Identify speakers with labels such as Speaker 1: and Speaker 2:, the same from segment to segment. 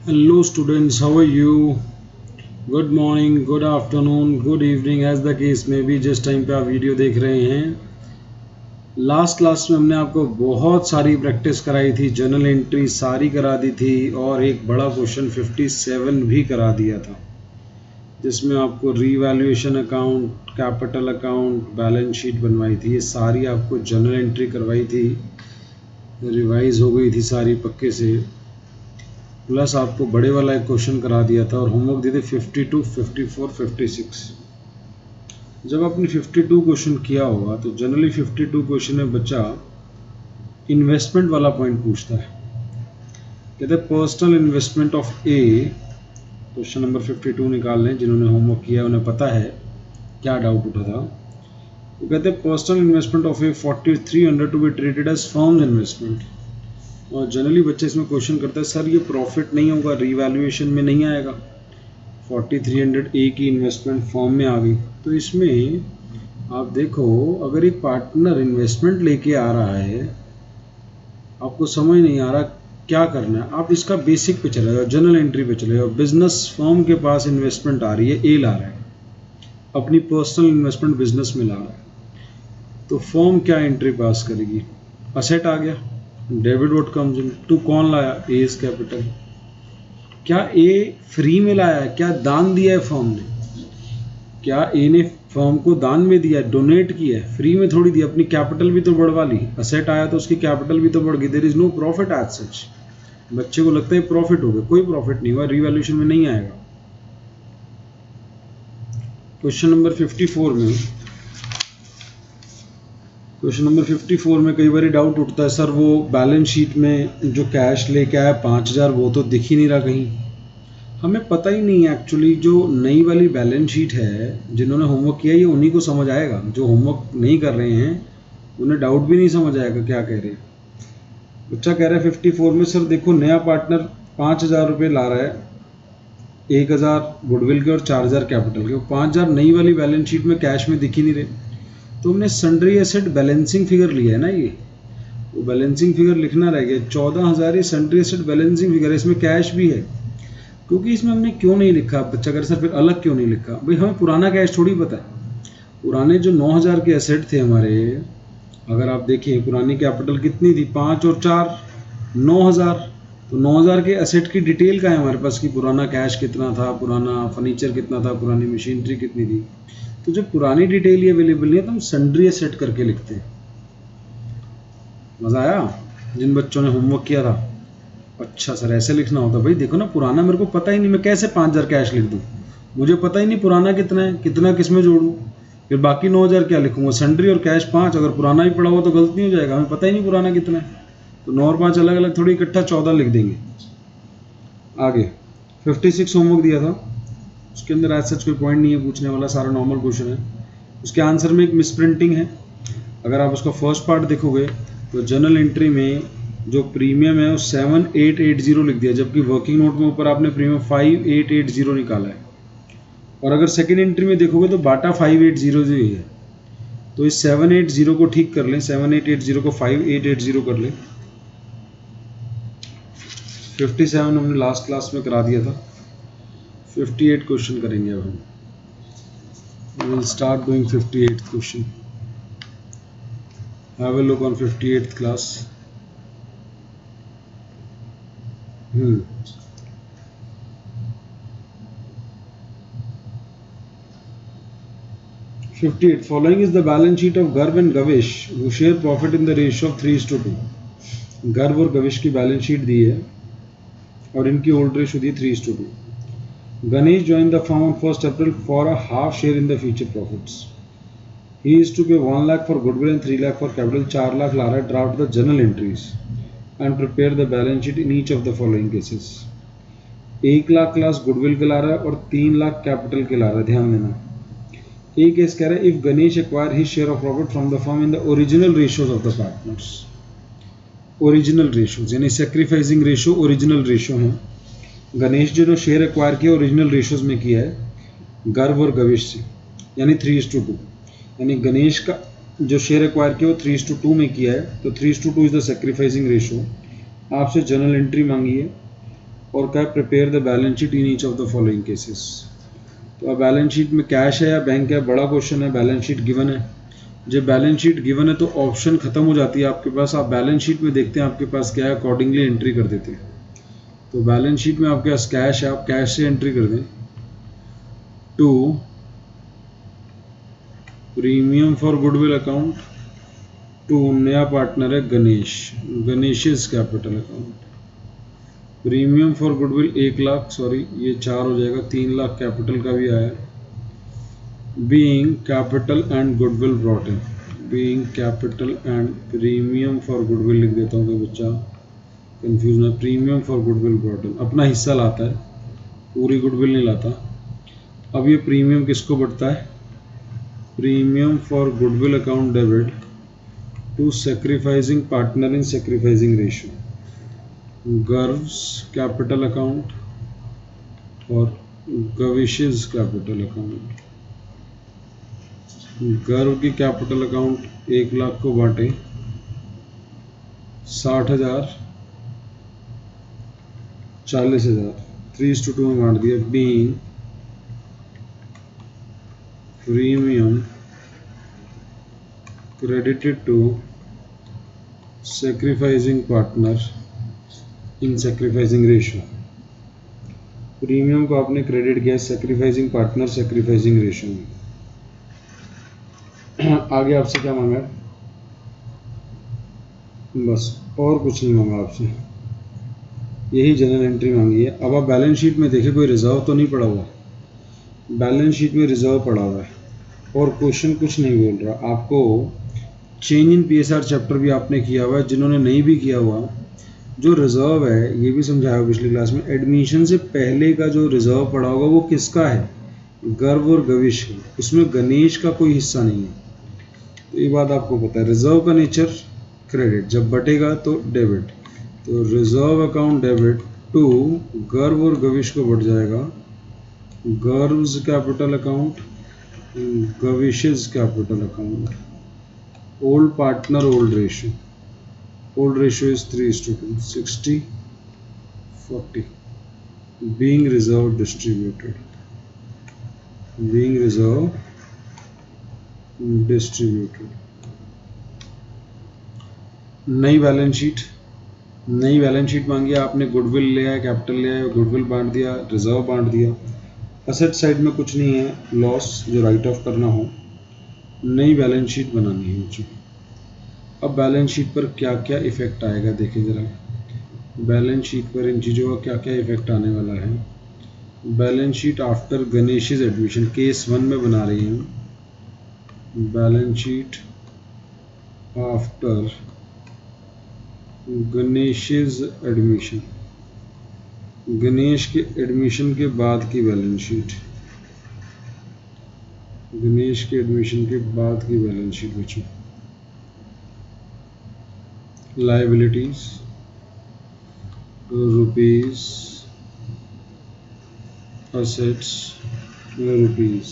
Speaker 1: Hello students, how are you? Good morning, good afternoon, good evening as the case may be जिस time पे आप video देख रहे हैं। लास्ट क्लास में हमने आपको बहुत सारी प्रैक्टिस कराई थी, जर्नल एंट्री सारी करा दी थी और एक बड़ा क्वेश्चन 57 भी करा दिया था, जिसमें आपको revaluation account, capital account, balance sheet बनवाई थी। ये सारी आपको जर्नल एंट्री करवाई थी, रिवाइज हो गई थी सारी पक्के से। प्लस आपको बड़े वाला एक क्वेश्चन करा दिया था और होमवर्क दिए थे 52, 54, 56। जब आपने 52 क्वेश्चन किया होगा तो जनरली 52 क्वेश्चन में बच्चा इन्वेस्टमेंट वाला पॉइंट पूछता है। कहते हैं personal investment of A, question number 52 निकाल लें। जिन्होंने होमवर्क किया उन्हें पता है क्या डाउट उठा था। वो कहते हैं personal investment of a 4300 to be treated as firm investment. और जनरली बच्चे इसमें क्वेश्चन करते हैं, सर ये प्रॉफिट नहीं होगा, रीवैल्यूएशन में नहीं आएगा, 4300 ए की इन्वेस्टमेंट फॉर्म में आ गई। तो इसमें आप देखो, अगर एक पार्टनर इन्वेस्टमेंट लेके आ रहा है, आपको समझ नहीं आ रहा क्या करना है, आप इसका बेसिक पे चले जाओ, जनरल एंट्री पे चले जाओ। बिजनेस फर्म के पास इन्वेस्टमेंट आ रही है, ए ला रहा है, अपनी पर्सनल इन्वेस्टमेंट बिजनेस में ला रहा है, तो फर्म क्या एंट्री पास करेगी? असेट आ गया, debit what comes in to, कौन लाया? A is capital. क्या ए फ्री में लाया है? क्या दान दिया है फर्म ने? क्या ए ने फर्म को दान में दिया है, डोनेट किया है? फ्री में थोड़ी दिया, अपनी कैपिटल भी तो बढ़वा ली। असेट आया तो उसकी कैपिटल भी तो बढ़ गई। There is no profit as such. बच्चे को लगता है प्रॉफिट हो गया, कोई प्रॉफिट नहीं हुआ, रीवैल्यूएशन में नहीं आएगा। क्वेश्चन नंबर 54 में, क्वेश्चन नंबर 54 में कई बार डाउट उठता है, सर वो बैलेंस शीट में जो कैश लेके आया 5000, वो तो दिख ही नहीं रहा कहीं। हमें पता ही नहीं है एक्चुअली। जो नई वाली बैलेंस शीट है, जिन्होंने होमवर्क किया ये उन्हीं को समझ आएगा, जो होमवर्क नहीं कर रहे हैं उन्हें डाउट भी नहीं समझ आएगा क्या कह रहे हैं। बच्चा कह रहा है 54 में, सर देखो नया पार्टनर 5000 रुपये ला रहा है, 1000 गुडविल के और 4000 कैपिटल के। 5000 नई वाली बैलेंस शीट में कैश में दिख ही नहीं रहे, तो हमने सन्ड्री एसेट बैलेंसिंग फिगर लिया है ना, ये वो बैलेंसिंग फिगर लिखना रह गया। 14000 ये सन्ड्री एसेट बैलेंसिंग फिगर है, इसमें कैश भी है। क्योंकि इसमें हमने क्यों नहीं लिखा, बच्चा कर सर फिर अलग क्यों नहीं लिखा? भाई हमें पुराना कैश थोड़ी पता है। पुराने जो 9000 के एसेट थे हमारे, अगर आप देखिए पुरानी कैपिटल कितनी थी, 5 और 4 9000। तो 9000 के एसेट की डिटेल का है हमारे पास कि पुराना कैश कितना था, पुराना फर्नीचर कितना था, पुरानी मशीनरी कितनी थी। तो जब पुरानी डिटेल ही अवेलेबल नहीं है तो हम सन्ड्री एसेट करके लिखते हैं। मज़ा आया जिन बच्चों ने होमवर्क किया था? अच्छा सर ऐसे लिखना होता। भाई देखो ना, पुराना मेरे को पता ही नहीं, मैं कैसे 5000 कैश लिख दूँ? मुझे पता ही नहीं पुराना कितना है, कितना किस में जोड़ूँ, फिर बाकी 9000 क्या लिखूँगा? सन्ड्री और कैश 5, अगर पुराना ही पड़ा हुआ तो गलत नहीं हो जाएगा? हमें पता ही नहीं पुराना कितना है, तो 9 और 5 अलग अलग थोड़ी, इकट्ठा 14 लिख देंगे। आगे 56 होमवर्क दिया था, उसके अंदर आज सच कोई पॉइंट नहीं है पूछने वाला, सारा नॉर्मल क्वेश्चन है। उसके आंसर में एक मिसप्रिंटिंग है। अगर आप उसका फर्स्ट पार्ट देखोगे तो जनरल एंट्री में जो प्रीमियम है वो 7880 लिख दिया, जबकि वर्किंग नोट में ऊपर आपने प्रीमियम 5880 निकाला है। और अगर सेकेंड एंट्री में देखोगे तो बाटा 580 ही है। तो इस 780 को ठीक कर लें, 7880 को 5880 कर लें। 57 हमने लास्ट क्लास में करा दिया था, 58 क्वेश्चन करेंगे अब हम। We'll start doing 58th question. Have a look on 58th class. 58. Following is the balance sheet of Garv and Gavish, who share profit in the ratio of 3:2. गर्व और गविश की बैलेंस शीट दी है और इनकी hold ratio the 3:2. Ganesh joined the firm on 1st April for a half share in the future profits. He is to pay 1 lakh for goodwill and 3 lakh for capital. 4 lakh ला रहा है, draft the journal entries and prepare the balance sheet in each of the following cases. 1 lakh class goodwill के ला रहा है और 3 lakh capital के ला रहा है, ध्यान देना। एक केस कह रहा है if Ganesh acquire his share of profit from the firm in the original ratios of the partners. Original ratios यानी सेक्रीफाइसिंग रेशियो ओरिजिनल रेशियो है। गणेश जो शेयर एक्वायर किया ओरिजिनल रेशियोज में किया है गर्व और गविश से, यानी 3:2। यानी गणेश का जो शेयर एक्वायर किया वो 3:2 में किया है, तो 3:2 इज द सेक्रीफाइसिंग रेशियो। आपसे जनरल एंट्री मांगी है, और क्या है, prepare the balance sheet in each of the following cases. तो अब बैलेंस शीट में कैश है या बैंक है, बड़ा क्वेश्चन है। बैलेंस शीट गिवन है, जब बैलेंस शीट गिवन है तो ऑप्शन खत्म हो जाती है आपके पास, आप बैलेंस शीट में देखते हैं आपके पास क्या है, अकॉर्डिंगली एंट्री कर देते हैं। तो बैलेंस शीट में आपके पास कैश है, आप कैश से एंट्री कर दें। To premium for goodwill account, to नया पार्टनर है Ganesh, Ganesh capital account. Premium for goodwill 1,00,000, sorry ये 4 हो जाएगा, 3,00,000 कैपिटल का भी आया। Being capital and goodwill brought in, being capital and premium for goodwill लिख देता हूँ तो बच्चा कंफ्यूज ना। Premium for goodwill brought in अपना हिस्सा लाता है, पूरी गुडविल नहीं लाता। अब ये प्रीमियम किसको बढ़ता है, premium for goodwill account debit to sacrificing partner in sacrificing ratio, Garv's capital account और गविशेस कैपिटल अकाउंट। गर्व की कैपिटल अकाउंट 1,00,000 को बांटे 60,000 40,000, 3:2 में बांट दिया। Being premium credited to sacrificing partner in sacrificing ratio, premium को आपने क्रेडिट किया सैक्रिफाइसिंग पार्टनर सैक्रिफाइसिंग रेशियो में। आगे आपसे क्या मांगा है, बस और कुछ नहीं मांगा आपसे, यही जनरल एंट्री मांगी है। अब आप बैलेंस शीट में देखें कोई रिजर्व तो नहीं पड़ा हुआ, बैलेंस शीट में रिजर्व पड़ा हुआ है और क्वेश्चन कुछ नहीं बोल रहा आपको। चेंज इन पीएसआर चैप्टर भी आपने किया हुआ है, जिन्होंने नहीं भी किया हुआ, जो रिजर्व है ये भी समझाया पिछली क्लास में, एडमिशन से पहले का जो रिजर्व पड़ा होगा वो किसका है, गर्व और गविश का, उसमें गणेश का कोई हिस्सा नहीं है। तो ये बात आपको पता है। रिजर्व का नेचर क्रेडिट, जब बटेगा तो डेबिट, तो रिजर्व अकाउंट डेबिट टू गर्व और गविश को बढ़ जाएगा, Garv's capital account Gavish's capital account. Old partner old ratio, old ratio is 3:2, 60:40, being reserve distributed, being reserve distributed। नई बैलेंस शीट, नई बैलेंस शीट मांगी है आपने, गुडविल ले आया, कैपिटल ले आया, गुडविल बांट दिया, रिजर्व बांट दिया। असेट साइड में कुछ नहीं है, लॉस जो राइट ऑफ करना हो, नई बैलेंस शीट बनानी है मुझे। अब बैलेंस शीट पर क्या क्या इफेक्ट आएगा देखें ज़रा, बैलेंस शीट पर इन चीज़ों का क्या क्या इफेक्ट आने वाला है। Balance sheet after Ganesh's admission, case 1 में बना रही हैं, balance sheet after Ganesh's admission, Ganesh के एडमिशन के बाद की बैलेंस शीट, गणेश के एडमिशन के बाद की बैलेंस शीट बच्चों। Liabilities rupees, assets rupees,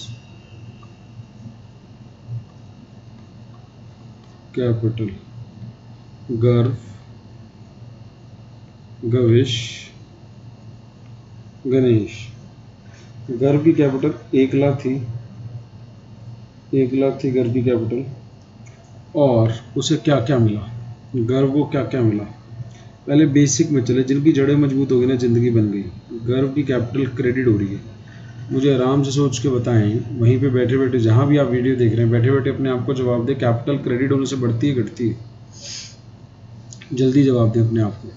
Speaker 1: capital गर्व गविश गणेश। गर्व की कैपिटल 1,00,000 थी, 1,00,000 थी गर्व की कैपिटल, और उसे क्या क्या मिला, गर्व को क्या क्या मिला। पहले बेसिक में चले, जिनकी जड़ें मजबूत हो गई ना जिंदगी बन गई। गर्व की कैपिटल क्रेडिट हो रही है, मुझे आराम से सोच के बताएं, वहीं पे बैठे बैठे जहां भी आप वीडियो देख रहे हैं बैठे बैठे अपने आप को जवाब दें, कैपिटल क्रेडिट होने से बढ़ती है घटती है, जल्दी जवाब दें अपने आप को।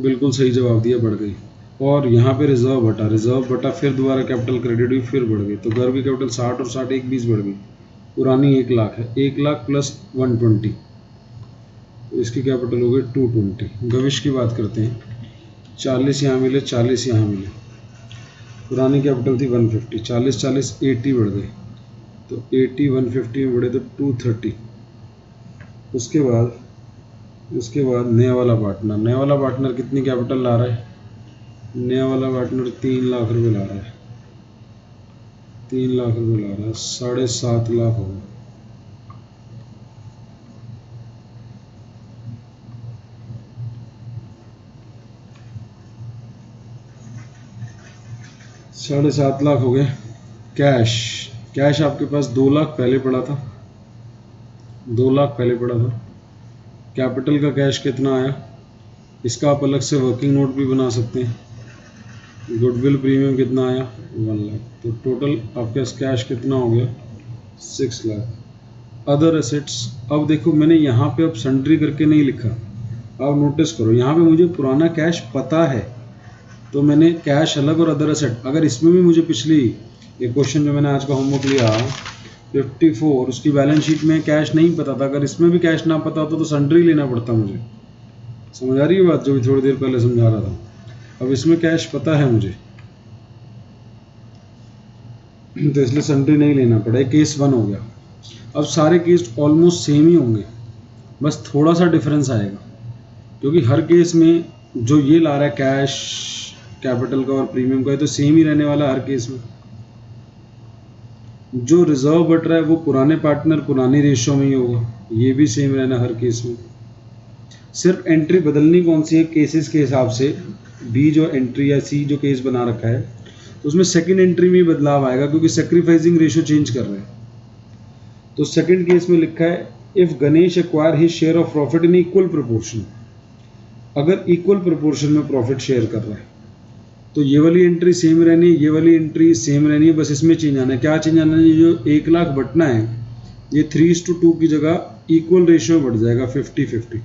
Speaker 1: बिल्कुल सही जवाब दिया, बढ़ गई। और यहाँ पे रिजर्व बटा, रिजर्व बटा फिर दोबारा कैपिटल क्रेडिट हुई, फिर बढ़ गई। तो गर्व की कैपिटल 60 और 60 1 20 बढ़ गई, पुरानी 1,00,000 है, 1,00,000 प्लस 120, तो इसकी कैपिटल हो गई 220। गविश की बात करते हैं, 40 यहाँ मिले, 40 यहाँ मिले, पुरानी कैपिटल थी 150, 40 40 80 बढ़ गए, तो 80 150 में बढ़े तो 230। उसके बाद नया वाला पार्टनर, नया वाला पार्टनर कितनी कैपिटल ला रहा है, नया वाला पार्टनर 3,00,000 रुपये ला रहा है, 3,00,000 रुपये ला रहा है, 7.5 लाख हो गए। 7.5 लाख हो गए। कैश, कैश आपके पास 2 लाख पहले पड़ा था, 2 लाख पहले पड़ा था। कैपिटल का कैश कितना आया, इसका आप अलग से वर्किंग नोट भी बना सकते हैं। गुडविल प्रीमियम कितना आया, 1 लाख। तो टोटल आपके पास कैश कितना हो गया, 6 लाख। अदर एसेट्स, अब देखो मैंने यहाँ पे अब सन्ड्री करके नहीं लिखा, अब नोटिस करो यहाँ पे मुझे पुराना कैश पता है, तो मैंने कैश अलग और अदर एसेट। अगर इसमें भी मुझे पिछली ये क्वेश्चन जो मैंने आज का होमवर्क लिया 54, उसकी बैलेंस शीट में कैश नहीं पता था, अगर इसमें भी कैश ना पता होता तो सन्ड्री लेना पड़ता मुझे। समझ आ रही है बात, जो भी थोड़ी देर पहले समझा रहा था। अब इसमें कैश पता है मुझे, तो इसलिए सन्ड्री नहीं लेना पड़ा। केस 1 हो गया। अब सारे केस ऑलमोस्ट सेम ही होंगे, बस थोड़ा सा डिफरेंस आएगा, क्योंकि हर केस में जो ये ला रहा है कैश, कैपिटल का और प्रीमियम का, ये तो सेम ही रहने वाला हर केस में। जो रिजर्व बट रहा है वो पुराने पार्टनर पुरानी रेशियो में ही होगा, ये भी सेम रहना हर केस में। सिर्फ एंट्री बदलनी कौन सी है, केसेस के हिसाब से। बी जो एंट्री या सी जो केस बना रखा है, तो उसमें सेकंड एंट्री में ही बदलाव आएगा, क्योंकि सेक्रीफाइसिंग रेशियो चेंज कर रहे हैं। तो सेकंड केस में लिखा है if Ganesh acquire his share of profit in equal proportion, अगर इक्वल प्रोपोर्शन में प्रॉफिट शेयर कर रहा है तो ये वाली एंट्री सेम रहनी है, ये वाली एंट्री सेम रहनी है, बस इसमें चेंज आना है। क्या चेंज आना है, जो 1 लाख बटना है ये 3:2 की जगह इक्वल रेशियो बढ़ जाएगा 50-50,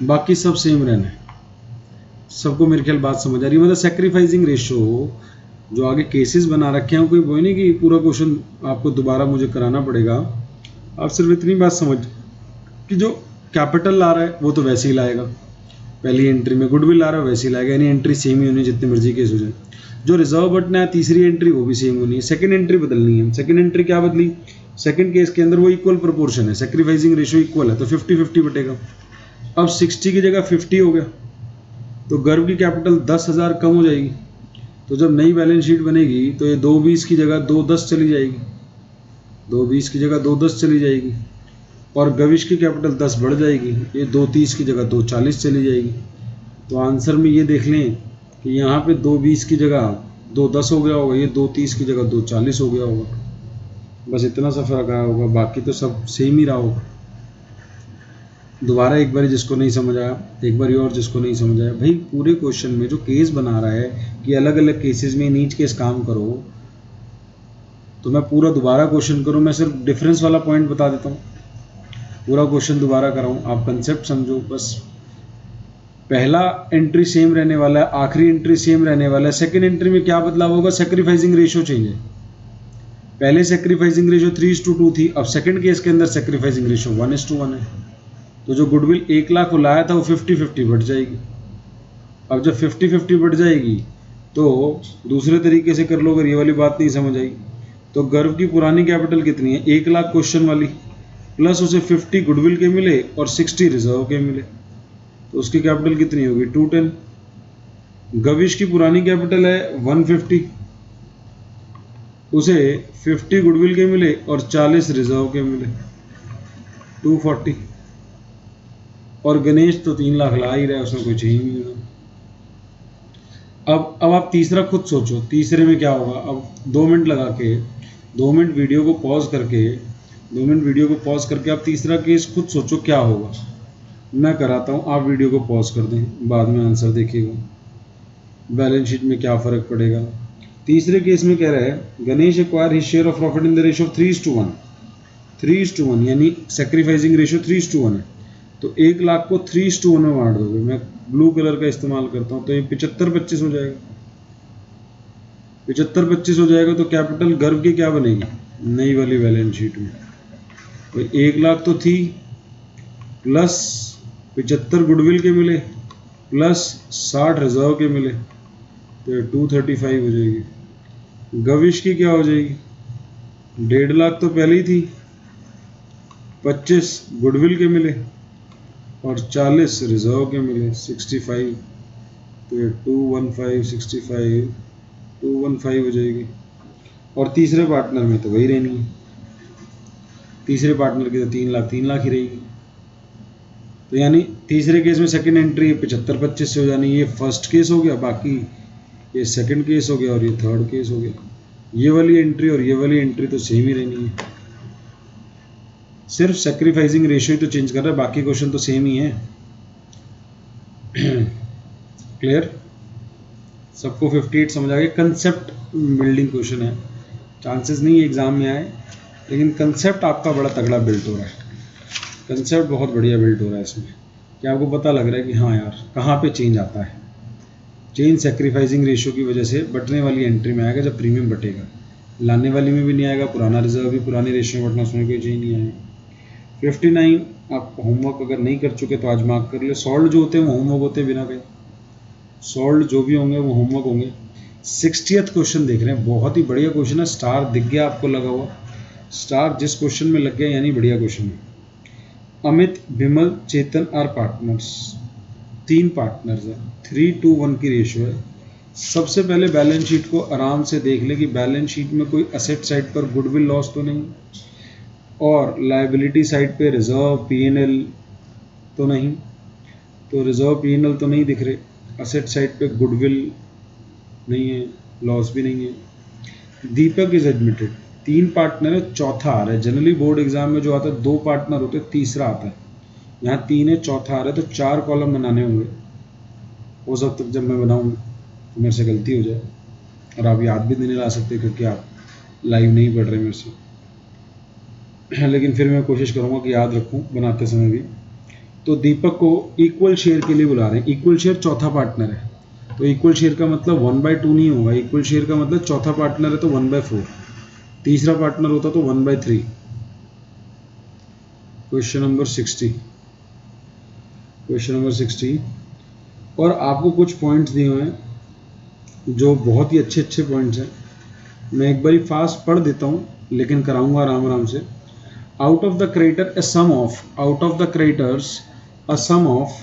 Speaker 1: बाकी सब सेम रहना है। सबको मेरे ख्याल बात समझ आ रही है। मतलब सेक्रीफाइसिंग रेशियो जो आगे केसेस बना रखे हैं, कोई वही नहीं कि पूरा क्वेश्चन आपको दोबारा मुझे कराना पड़ेगा। आप सिर्फ इतनी बात समझ कि जो कैपिटल ला रहा है वो तो वैसे ही लाएगा, पहली एंट्री में गुडविल ला रहा है वैसे ही लाएगा, यानी एंट्री सेम ही होनी, जितने मर्जी केस हो जाए। जो रिजर्व बटना है तीसरी एंट्री वो भी सेम होनी है। सेकंड एंट्री बदलनी है, सेकंड एंट्री क्या बदली, सेकंड केस के अंदर वो इक्वल प्रोपोर्शन है, सेक्रीफाइसिंग रेशियो इक्वल है, तो 50-50 बटेगा। अब 60 की जगह 50 हो गया, तो गर्व की कैपिटल 10,000 कम हो जाएगी। तो जब नई बैलेंस शीट बनेगी तो ये 220 की जगह 210 चली जाएगी, 220 की जगह 210 चली जाएगी, और गविश की कैपिटल 10 बढ़ जाएगी, ये 230 की जगह 240 चली जाएगी। तो आंसर में ये देख लें कि यहाँ पे 220 की जगह 210 हो गया होगा, ये 230 की जगह 240 हो गया होगा, बस इतना सा फर्क आया होगा, बाकी तो सब सेम ही रहा होगा। दोबारा एक बार जिसको नहीं समझ आया, एक बार और जिसको नहीं समझ आया, भाई पूरे क्वेश्चन में जो केस बना रहा है कि अलग अलग केसेस में नीच केस काम करो, तो मैं पूरा दोबारा क्वेश्चन करूँ, मैं सिर्फ डिफरेंस वाला पॉइंट बता देता हूँ, पूरा क्वेश्चन दोबारा कराऊँ, आप कंसेप्ट समझो बस। पहला एंट्री सेम रहने वाला है, आखिरी एंट्री सेम रहने वाला है। सेकंड एंट्री में क्या बदलाव होगा, सेक्रीफाइसिंग रेशियो चेंज है। पहले सेक्रीफाइसिंग रेशियो 3:2 थी, अब सेकंड केस के अंदर सेक्रीफाइसिंग रेशियो 1:1 है। तो जो गुडविल 1 लाख को लाया था वो 50-50 बढ़ जाएगी। अब जब 50-50 बढ़ जाएगी तो दूसरे तरीके से कर लो, अगर ये वाली बात नहीं समझ आई तो गर्व की पुरानी कैपिटल कितनी है, 1 लाख क्वेश्चन वाली, प्लस उसे 50 गुडविल के मिले और 60 रिजर्व के मिले, तो उसकी कैपिटल कितनी होगी 210। गविश की पुरानी कैपिटल है 150, उसे 50 गुडविल के मिले और 40 रिजर्व के मिले, 240। और गणेश तो 3 लाख ला ही रहा है, उसमें कोई चेंज नहीं होगा। अब आप तीसरा खुद सोचो, तीसरे में क्या होगा। अब 2 मिनट लगा के, 2 मिनट वीडियो को पॉज करके, 2 मिनट वीडियो को पॉज करके आप तीसरा केस खुद सोचो क्या होगा। मैं कराता हूँ, आप वीडियो को पॉज कर दें, बाद में आंसर देखिएगा, बैलेंस शीट में क्या फ़र्क पड़ेगा। तीसरे केस में कह रहा है Ganesh acquire his share of profit in the ratio of 3:1, 3:1 यानी सेक्रीफाइसिंग रेशियो 3:1 है। तो 1 लाख को 3:1 में बांट दोगे, मैं ब्लू कलर का इस्तेमाल करता हूँ, तो ये 75-25 हो जाएगा, 75-25 हो जाएगा। तो कैपिटल गर्व की क्या बनेगी नई वाली बैलेंस शीट में, तो 1 लाख तो थी, प्लस 75 गुडविल के मिले, प्लस 60 रिजर्व के मिले, तो 235 हो जाएगी। गविश की क्या हो जाएगी, 1.5 लाख तो पहले ही थी, 25 गुडविल के मिले और 40 रिजर्व के मिले, 65, तो ये 215 215 हो जाएगी। और तीसरे पार्टनर में तो वही रहनी है, तीसरे पार्टनर की तो 3 लाख ही रहेगी, तो यानी तीसरे केस में सेकंड एंट्री 75-25 से हो जानी, ये फर्स्ट केस हो गया, बाकी ये सेकंड केस हो गया और ये थर्ड केस हो गया। ये वाली एंट्री और ये वाली एंट्री तो सेम ही रहनी है, सिर्फ सेक्रीफाइसिंग रेशियो ही तो चेंज कर रहा है, बाकी क्वेश्चन तो सेम ही है। क्लियर? सबको 58 समझ आ गया? कंसेप्ट बिल्डिंग क्वेश्चन है, चांसेस नहीं है एग्जाम में आए, लेकिन कंसेप्ट आपका बड़ा तगड़ा बिल्ड हो रहा है, कंसेप्ट बहुत बढ़िया बिल्ड हो रहा है इसमें, कि आपको पता लग रहा है कि हाँ यार कहाँ पे चेंज आता है। चेंज सेक्रीफाइसिंग रेशियो की वजह से बटने वाली एंट्री में आएगा जब प्रीमियम बटेगा, लाने वाली में भी नहीं आएगा, पुराना रिजर्व भी पुरानी रेशियो में बटना, उसमें कोई चेंज नहीं आएगा। 59 आप होमवर्क अगर नहीं कर चुके तो आज मार्क कर ले। सॉल्व जो होते हैं वो होमवर्क होते हैं बिना कहीं, सॉल्व जो भी होंगे वो होमवर्क होंगे। 60th क्वेश्चन देख रहे हैं, बहुत ही बढ़िया क्वेश्चन है, स्टार दिख गया आपको लगा हुआ, स्टार जिस क्वेश्चन में लग गया यानी बढ़िया क्वेश्चन है। अमित, विमल, चेतन आर पार्टनर्स, 3 पार्टनर्स हैं, 3:1 की रेशियो है। सबसे पहले बैलेंस शीट को आराम से देख ले कि बैलेंस शीट में कोई असेट साइड पर गुडविल लॉस तो नहीं, और लायबिलिटी साइड पे रिजर्व पीएनएल तो नहीं, तो रिजर्व पीएनएल तो नहीं दिख रहे, असेट साइड पे गुडविल नहीं है, लॉस भी नहीं है। दीपक इज एडमिटेड, 3 पार्टनर है, चौथा आ रहा है। जनरली बोर्ड एग्जाम में जो आता है 2 पार्टनर होते हैं, तीसरा आता है, यहाँ 3 है, चौथा आ रहा है, तो 4 कॉलम बनाने होंगे। हो सकता है जब मैं बनाऊँ तो मेरे से गलती हो जाए, और आप याद भी नहीं ला सकते क्योंकि आप लाइव नहीं पढ़ रहे मेरे से, लेकिन फिर मैं कोशिश करूँगा कि याद रखूँ बनाते समय भी। तो दीपक को इक्वल शेयर के लिए बुला रहे हैं, इक्वल शेयर चौथा पार्टनर है, तो इक्वल शेयर का मतलब 1/2 नहीं होगा, इक्वल शेयर का मतलब चौथा पार्टनर है तो 1/4, तीसरा पार्टनर होता तो 1/3। क्वेश्चन नंबर 60, क्वेश्चन नंबर 60, और आपको कुछ पॉइंट्स दिए हुए हैं जो बहुत ही अच्छे अच्छे पॉइंट्स हैं, मैं एक बारी फास्ट पढ़ देता हूँ लेकिन कराऊंगा आराम आराम से। Out of the creditor a sum of, out of the creditors a sum of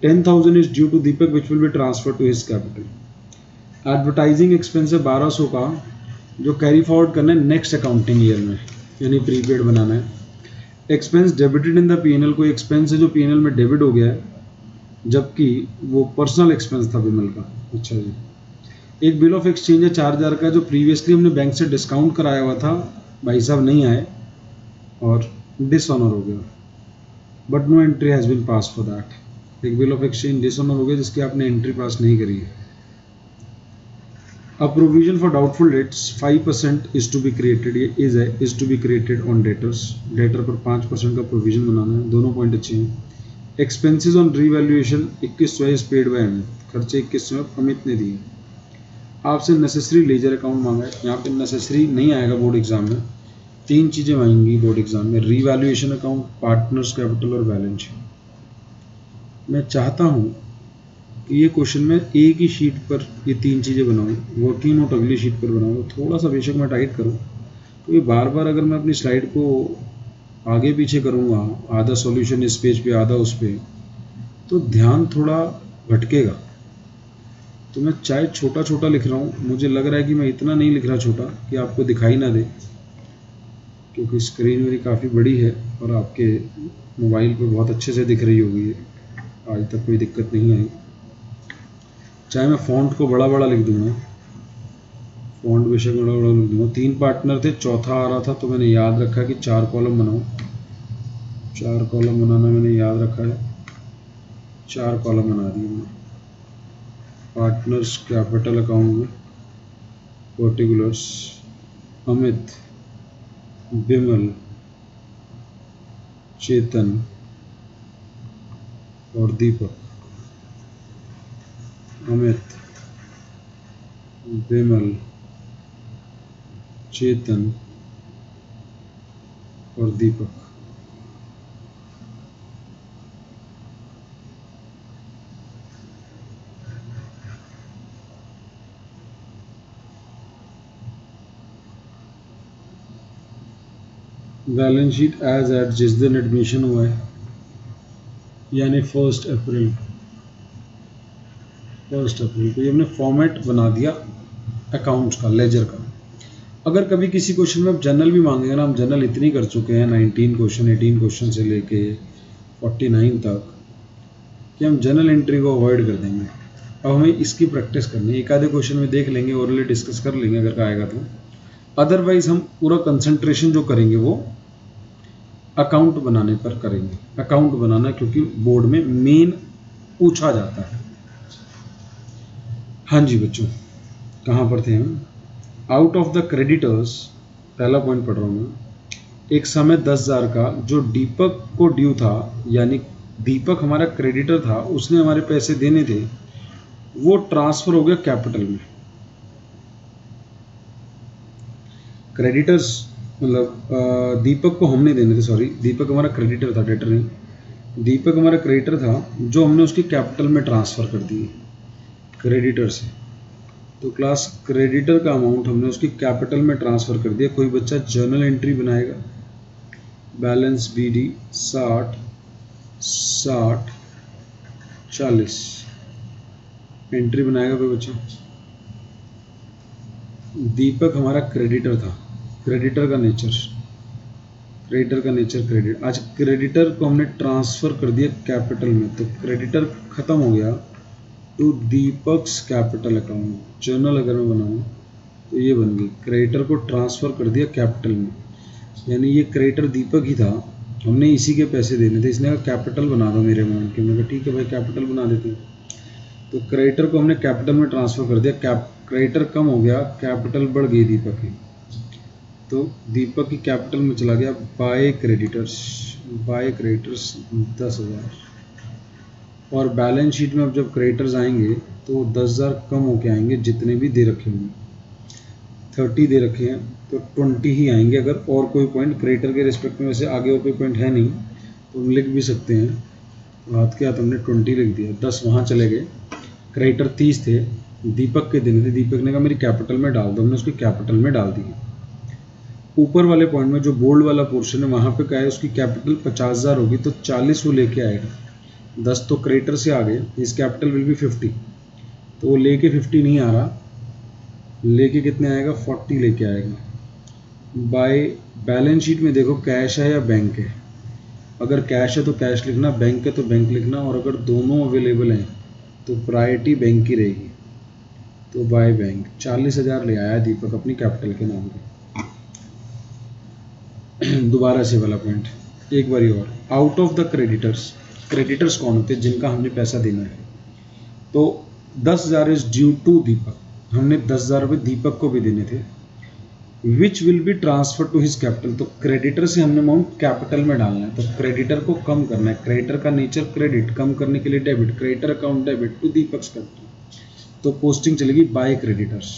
Speaker 1: 10,000 is due to Deepak which will be transferred to his capital. Advertising expense है 1200 का, जो कैरी फॉरवर्ड करना है नेक्स्ट अकाउंटिंग ईयर में, यानी prepaid बनाना है। Expense debited in the PNL, कोई expense है जो पीएनएल में डेबिट हो गया है, जबकि वो पर्सनल एक्सपेंस था विमल का। अच्छा जी, एक बिल ऑफ एक्सचेंज है 4000 का, जो प्रीवियसली हमने बैंक से डिस्काउंट कराया हुआ था, भाई साहब नहीं आए और डिसऑनर हो गया, but no entry has been pass for that. एक बिल ऑफ एक्सचेंज डिसऑनर हो गया जिसकी आपने एंट्री पास नहीं करी है। A provision for doubtful debts 5% is to be created, ये is to be created on debtors, debtor पर 5% का प्रोविजन बनाना है, दोनों पॉइंट अच्छे हैं। Expenses on revaluation 2100 is paid by Amit, खर्चे 2100 अमित ने दिए। आपसे नेसेसरी लेजर अकाउंट मांगा है, यहाँ पे नेसेसरी नहीं आएगा बोर्ड एग्जाम में, 3 चीज़ें मांगी बोर्ड एग्जाम में, रीवैल्यूएशन अकाउंट, पार्टनर्स कैपिटल और बैलेंस शीट। मैं चाहता हूँ कि ये क्वेश्चन में एक ही शीट पर ये 3 चीज़ें बनाऊँ, वर्किंग नोट अगली शीट पर बनाऊँ, थोड़ा सा बेशक मैं टाइट करूँ, तो ये बार बार अगर मैं अपनी स्लाइड को आगे पीछे करूँगा, आधा सॉल्यूशन इस पेज पे आधा उस पे, तो ध्यान थोड़ा भटकेगा। तो मैं चाहे छोटा छोटा लिख रहा हूँ, मुझे लग रहा है कि मैं इतना नहीं लिख रहा छोटा कि आपको दिखाई ना दे, क्योंकि स्क्रीन मेरी काफ़ी बड़ी है और आपके मोबाइल पे बहुत अच्छे से दिख रही होगी, आज तक कोई दिक्कत नहीं आई। चाहे मैं फ़ॉन्ट को बड़ा बड़ा लिख दूंगा, फ़ॉन्ट बेशक बड़ा बड़ा लिख दूंगा। 3 पार्टनर थे, चौथा आ रहा था, तो मैंने याद रखा कि 4 कॉलम बनाऊँ, 4 कॉलम बनाना मैंने याद रखा है, 4 कॉलम बना दिए मैंने। पार्टनर्स कैपिटल अकाउंट में पर्टिकुलर्स अमित, विमल, चेतन और दीपक। अमित, विमल, चेतन और दीपक। बैलेंस शीट एज एट जिस दिन एडमिशन हुआ है, यानी 1 अप्रैल को ये हमने फॉर्मेट बना दिया अकाउंट्स का, लेजर का। अगर कभी किसी क्वेश्चन में आप जनरल भी मांगेंगे ना, हम जनरल इतनी कर चुके हैं, 19 क्वेश्चन 18 क्वेश्चन से लेके 49 तक कि हम जर्नल एंट्री को अवॉइड कर देंगे। अब हमें इसकी प्रैक्टिस करनी है, एक आधे क्वेश्चन में देख लेंगे, ओरली डिस्कस कर लेंगे अगर आएगा तो। अदरवाइज हम पूरा कंसंट्रेशन जो करेंगे वो अकाउंट बनाने पर करेंगे। अकाउंट बनाना क्योंकि बोर्ड में मेन पूछा जाता है। हाँ जी बच्चों, कहाँ पर थे हम? आउट ऑफ द क्रेडिटर्स, पहला पॉइंट पढ़ रहा हूँ मैं। एक समय 10,000 का जो दीपक को ड्यू था, यानी दीपक हमारा क्रेडिटर था, उसने हमारे पैसे देने थे, वो ट्रांसफर हो गया कैपिटल में। क्रेडिटर्स मतलब दीपक को हमने देने थे, सॉरी दीपक हमारा क्रेडिटर था, डेटर नहीं। दीपक हमारा क्रेडिटर था जो हमने उसकी कैपिटल में ट्रांसफ़र कर दिए क्रेडिटर से। तो क्लास क्रेडिटर का अमाउंट हमने उसकी कैपिटल में ट्रांसफ़र कर दिया। कोई बच्चा जर्नल एंट्री बनाएगा, बैलेंस BD 60 60 40 एंट्री बनाएगा कोई बच्चा। दीपक हमारा क्रेडिटर था, क्रेडिटर का नेचर क्रेडिट। आज क्रेडिटर को हमने ट्रांसफ़र कर दिया कैपिटल में, तो क्रेडिटर ख़त्म हो गया to Deepak's capital account. Journal अगर मैं बनाऊँ तो ये बन गई, क्रेडिटर को ट्रांसफ़र कर दिया कैपिटल में, यानी ये क्रेडिटर दीपक ही था, हमने इसी के पैसे देने थे। इसने कहा कैपिटल बना दो मेरे अमाउंट के। मैंने कहा ठीक है भाई कैपिटल बना देते हैं। तो क्रेडिटर को हमने कैपिटल में ट्रांसफ़र कर दिया, क्रेडिटर कम हो गया, कैपिटल बढ़ गई दीपक की। तो दीपक की कैपिटल में चला गया बाय क्रेडिटर्स 10,000। और बैलेंस शीट में अब जब क्रेडिटर्स आएंगे तो 10,000 कम होके आएंगे, जितने भी दे रखे होंगे। 30 दे रखे हैं तो 20 ही आएंगे। अगर और कोई पॉइंट क्रेडिटर के रिस्पेक्ट में, वैसे आगे और कोई पॉइंट है नहीं तो हम लिख भी सकते हैं। हाथ के हाथ हमने 20 लिख दिया, 10 वहाँ चले गए। क्रेडिटर 30 थे, दीपक के दिन थे, दीपक ने कहा मेरी कैपिटल में डाल दो, हमने उसकी कैपिटल में डाल दी। ऊपर वाले पॉइंट में जो बोल्ड वाला पोर्शन है वहाँ पे क्या है, उसकी कैपिटल 50,000 होगी तो 40 वो लेके आएगा। 10 तो क्रेडिटर से आ गए, इस कैपिटल विल बी 50, तो वो लेके 50 नहीं आ रहा, लेके कितने आएगा 40 लेके आएगा। बाय बैलेंस शीट में देखो कैश है या बैंक है। अगर कैश है तो कैश लिखना, बैंक है तो बैंक लिखना, और अगर दोनों अवेलेबल हैं तो प्रायोरिटी बैंक की रहेगी। तो बाय बैंक 40,000 ले आया दीपक अपनी कैपिटल के नाम पे। दोबारा से वाला पॉइंट एक बारी और। आउट ऑफ द क्रेडिटर्स कौन होते हैं जिनका हमने पैसा देना है। तो 10,000 इज ड्यू टू दीपक, हमने 10,000 रुपये दीपक को भी देने थे। Which will be transfer to his capital, तो क्रेडिटर से हमने अमाउंट कैपिटल में डालना है, तो क्रेडिटर को कम करना है। क्रेडिटर का नेचर क्रेडिट, कम करने के लिए debit, creditor account debit to Deepak's capital, तो पोस्टिंग चलेगी बाय क्रेडिटर्स।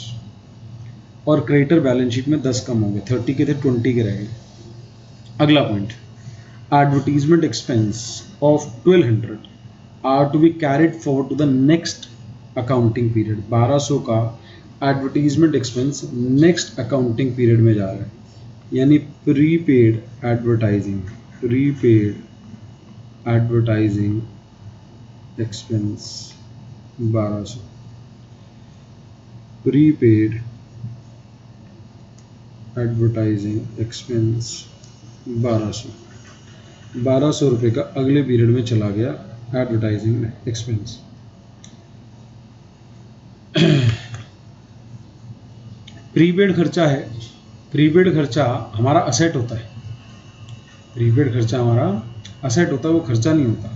Speaker 1: और क्रेडिटर बैलेंस शीट में 10 कम हो गए, 30 के थे 20 के रह गए। अगला point, advertisement expense of 1200 are to be carried forward to the next accounting period. 1200 का advertisement expense next accounting period में जा रहा है, यानी prepaid advertising expense 1200। Prepaid advertising expense 1200 रुपये का अगले पीरियड में चला गया एडवर्टाइजिंग एक्सपेंस। प्रीपेड खर्चा है, प्रीपेड खर्चा हमारा असेट होता है, प्रीपेड खर्चा हमारा असेट होता है, वो खर्चा नहीं होता।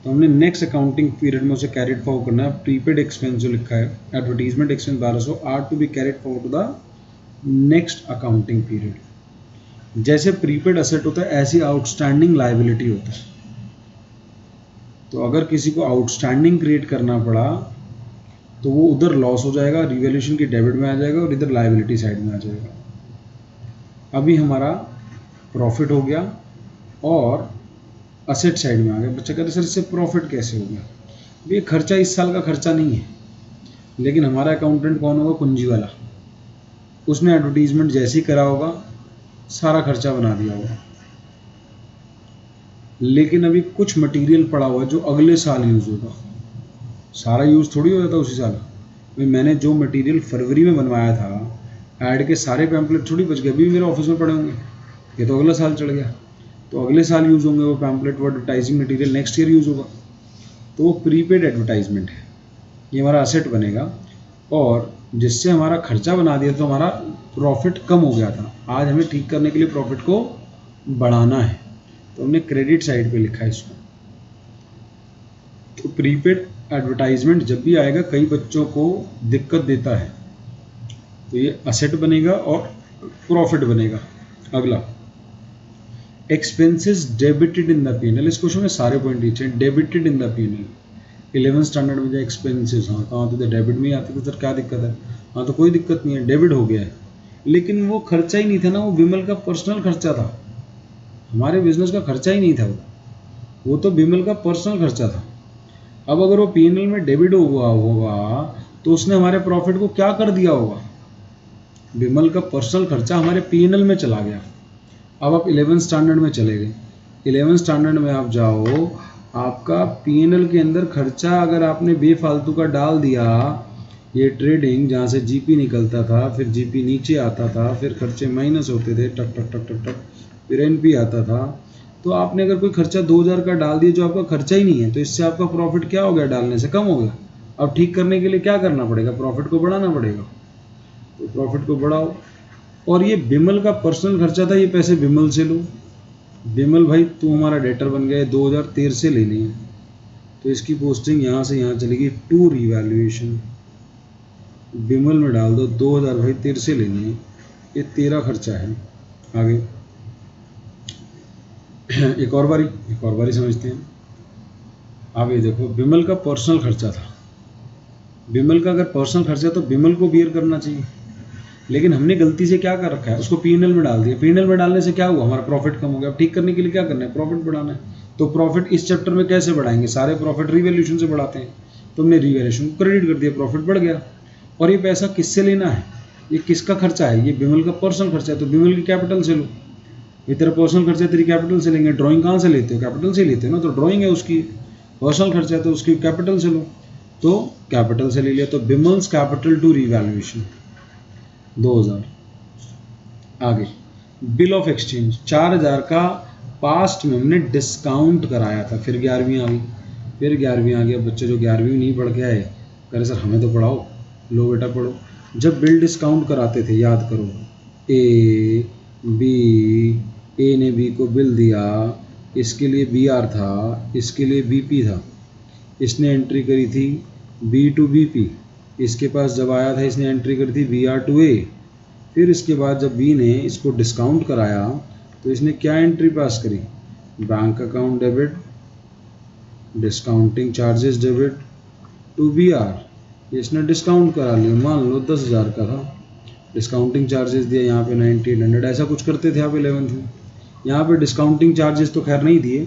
Speaker 1: तो हमने नेक्स्ट अकाउंटिंग पीरियड में उसे कैरिड फॉरवर्ड करना है। प्रीपेड एक्सपेंस जो लिखा है advertisement expense 1200 are to be carried forward to the next accounting period. जैसे प्रीपेड असेट होता है ऐसी आउटस्टैंडिंग लायबिलिटी होता है। तो अगर किसी को आउटस्टैंडिंग क्रिएट करना पड़ा तो वो उधर लॉस हो जाएगा, रिवैल्यूएशन की डेबिट में आ जाएगा, और इधर लायबिलिटी साइड में आ जाएगा। अभी हमारा प्रॉफिट हो गया और असेट साइड में आ गया। बच्चा कहते सर इससे प्रॉफिट कैसे हो गया? ये खर्चा इस साल का खर्चा नहीं है, लेकिन हमारा अकाउंटेंट कौन होगा? कुंजी वाला। उसने एडवर्टीजमेंट जैसे ही करा होगा सारा खर्चा बना दिया होगा, लेकिन अभी कुछ मटेरियल पड़ा हुआ है जो अगले साल यूज़ होगा। सारा यूज़ थोड़ी हो जाता उसी साल। भाई मैंने जो मटेरियल फरवरी में बनवाया था, ऐड के सारे पैम्पलेट थोड़ी बच गए, अभी मेरे ऑफिस में पड़े होंगे, ये तो अगला साल चढ़ गया। तो अगले साल यूज़ होंगे वो पैम्पलेट, वो advertising material next year use होगा। तो वो प्रीपेड एडवर्टाइजमेंट है, ये हमारा असेट बनेगा। और जिससे हमारा खर्चा बना दिया तो हमारा प्रॉफिट कम हो गया था, आज हमें ठीक करने के लिए प्रॉफिट को बढ़ाना है, तो हमने क्रेडिट साइड पे लिखा है इसको। तो प्रीपेड एडवर्टाइजमेंट जब भी आएगा कई बच्चों को दिक्कत देता है, तो ये असेट बनेगा और प्रॉफिट बनेगा। अगला expenses debited in the PNL, इस क्वेश्चन में सारे पॉइंट नीचे debited in the PNL. 11th standard में जो एक्सपेंसेस, हाँ कहाँ तो डेबिट में ही आते थे सर, क्या दिक्कत है? हाँ तो कोई दिक्कत नहीं है, डेबिट हो गया है, लेकिन वो खर्चा ही नहीं था ना, वो विमल का पर्सनल खर्चा था, हमारे बिजनेस का खर्चा ही नहीं था वो तो विमल का पर्सनल खर्चा था। अब अगर वो पीएनएल में डेबिट हुआ होगा तो उसने हमारे प्रॉफिट को क्या कर दिया होगा? विमल का पर्सनल खर्चा हमारे पीएनएल में चला गया। अब आप 11th स्टैंडर्ड में चले गए, 11th स्टैंडर्ड में आप जाओ, आपका पीएनएल के अंदर खर्चा अगर आपने बेफालतू का डाल दिया, ये ट्रेडिंग जहाँ से जीपी निकलता था, फिर जीपी नीचे आता था, फिर खर्चे माइनस होते थे, टक टक टक टक टक, फिर एनपी आता था, तो आपने अगर कोई खर्चा 2000 का डाल दिया जो आपका खर्चा ही नहीं है, तो इससे आपका प्रॉफिट क्या हो गया? डालने से कम हो गया। अब ठीक करने के लिए क्या करना पड़ेगा? प्रॉफिट को बढ़ाना पड़ेगा, तो प्रॉफिट को बढ़ाओ। और ये विमल का पर्सनल खर्चा था, ये पैसे विमल से लो। विमल भाई तू हमारा डेटर बन गया, 2013 से लेनी है, तो इसकी पोस्टिंग यहाँ से यहाँ चलेगी टू रिवैल्यूएशन, विमल में डाल दो 2013 से लेनी है, ये तेरा खर्चा है। आगे एक और बारी समझते हैं। आगे देखो, विमल का पर्सनल खर्चा था, विमल का अगर पर्सनल खर्चा तो विमल को बियर करना चाहिए, लेकिन हमने गलती से क्या कर रखा है? उसको पीएनएल में डाल दिया। पीएनएल में डालने से क्या हुआ? हमारा प्रॉफिट कम हो गया। अब ठीक करने के लिए क्या करना है? प्रॉफिट बढ़ाना है। तो प्रॉफिट इस चैप्टर में कैसे बढ़ाएंगे? सारे प्रॉफिट रिवैल्यूएशन से बढ़ाते हैं, तो हमने रिवैल्यूएशन को क्रेडिट कर दिया, प्रॉफिट बढ़ गया। और ये पैसा किससे लेना है? ये किसका खर्चा है? ये विमल का पर्सनल खर्चा है, तो विमल की कैपिटल से लो। ये तेरा पर्सनल खर्चा है, तेरी कैपिटल से लेंगे। ड्राइंग कहाँ से लेते हो? कैपिटल से लेते हो ना, तो ड्राइंग है उसकी पर्सनल खर्चा है, तो उसकी कैपिटल से लो, तो कैपिटल से ले लिया। तो विमल्स कैपिटल टू रिवैल्यूएशन 2000। आगे बिल ऑफ एक्सचेंज 4000 का पास्ट में हमने डिस्काउंट कराया था, फिर 11वीं आ गई, फिर 11वीं आ गया। बच्चे जो 11वीं नहीं पढ़ के आए कह रहे सर हमें तो पढ़ाओ, लो बेटा पढ़ो। जब बिल डिस्काउंट कराते थे, याद करो, ए ने बी को बिल दिया, इसके लिए बी आर था, इसके लिए बी पी था, इसने एंट्री करी थी बी टू बी पी, इसके पास जब आया था इसने एंट्री करी थी बी आर टू ए। फिर इसके बाद जब बी ने इसको डिस्काउंट कराया तो इसने क्या एंट्री पास करी? Bank account debit, discounting charges debit to be are. इसने डिस्काउंट करा लिया, मान लो 10,000 का था, डिस्काउंटिंग चार्जेस दिया यहाँ पे 9800, ऐसा कुछ करते थे आप 11th में। यहाँ पे डिस्काउंटिंग चार्जेस तो खैर नहीं दिए,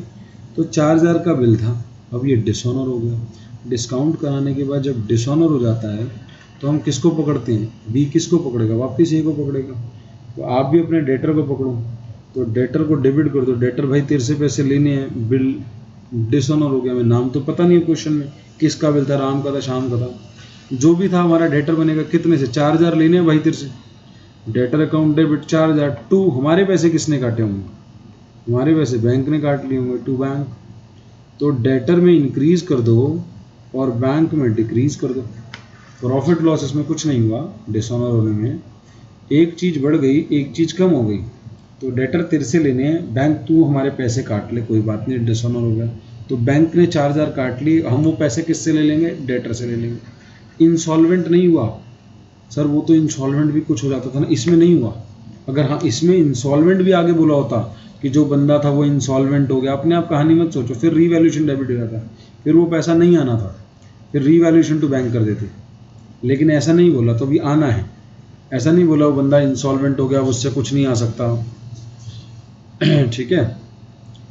Speaker 1: तो 4000 का बिल था। अब ये डिसऑनर हो गया। डिस्काउंट कराने के बाद जब डिसऑनर हो जाता है तो हम किसको पकड़ते हैं? बी किसको पकड़ेगा? वापस ए को पकड़ेगा। तो आप भी अपने डेटर को पकड़ो, तो डेटर को डेबिट कर दो। डेटर भाई तेरे से पैसे लेने हैं, बिल डिसऑनर हो गया, मैं नाम तो पता नहीं है क्वेश्चन में किसका बिल था, राम का था, श्याम का था, जो भी था हमारा डेटर बनेगा। कितने से? 4000 लेने हैं भाई तेरे से, डेटर अकाउंट डेबिट 4000 टू हमारे पैसे किसने काटे होंगे? हमारे पैसे बैंक ने काट लिए होंगे, टू बैंक। तो डेटर में इंक्रीज कर दो और बैंक में डिक्रीज कर दो। प्रॉफिट लॉस इसमें कुछ नहीं हुआ डिसऑनर होने में, एक चीज़ बढ़ गई एक चीज़ कम हो गई। तो डेटर तेरे से लेने हैं, बैंक तू हमारे पैसे काट ले, कोई बात नहीं, डिसऑनर हो गया। तो बैंक ने 4000 काट ली, हम वो पैसे किससे ले लेंगे? डेटर से ले लेंगे। इंसॉल्वेंट नहीं हुआ सर, वो तो इंसॉल्वेंट भी कुछ हो जाता था ना, इसमें नहीं हुआ। अगर हाँ इसमें इंसॉल्वेंट भी आगे बोला होता कि जो बंदा था वो इंसॉल्वेंट हो गया, अपने आप कहानी मत सोचो, फिर रीवैल्यूएशन डेबिट हो जाता, फिर वो पैसा नहीं आना था, फिर रीवैल्यूएशन टू बैंक कर देते। लेकिन ऐसा नहीं बोला, तो अभी आना है। ऐसा नहीं बोला वो बंदा इंसॉल्वेंट हो गया, उससे कुछ नहीं आ सकता। ठीक है,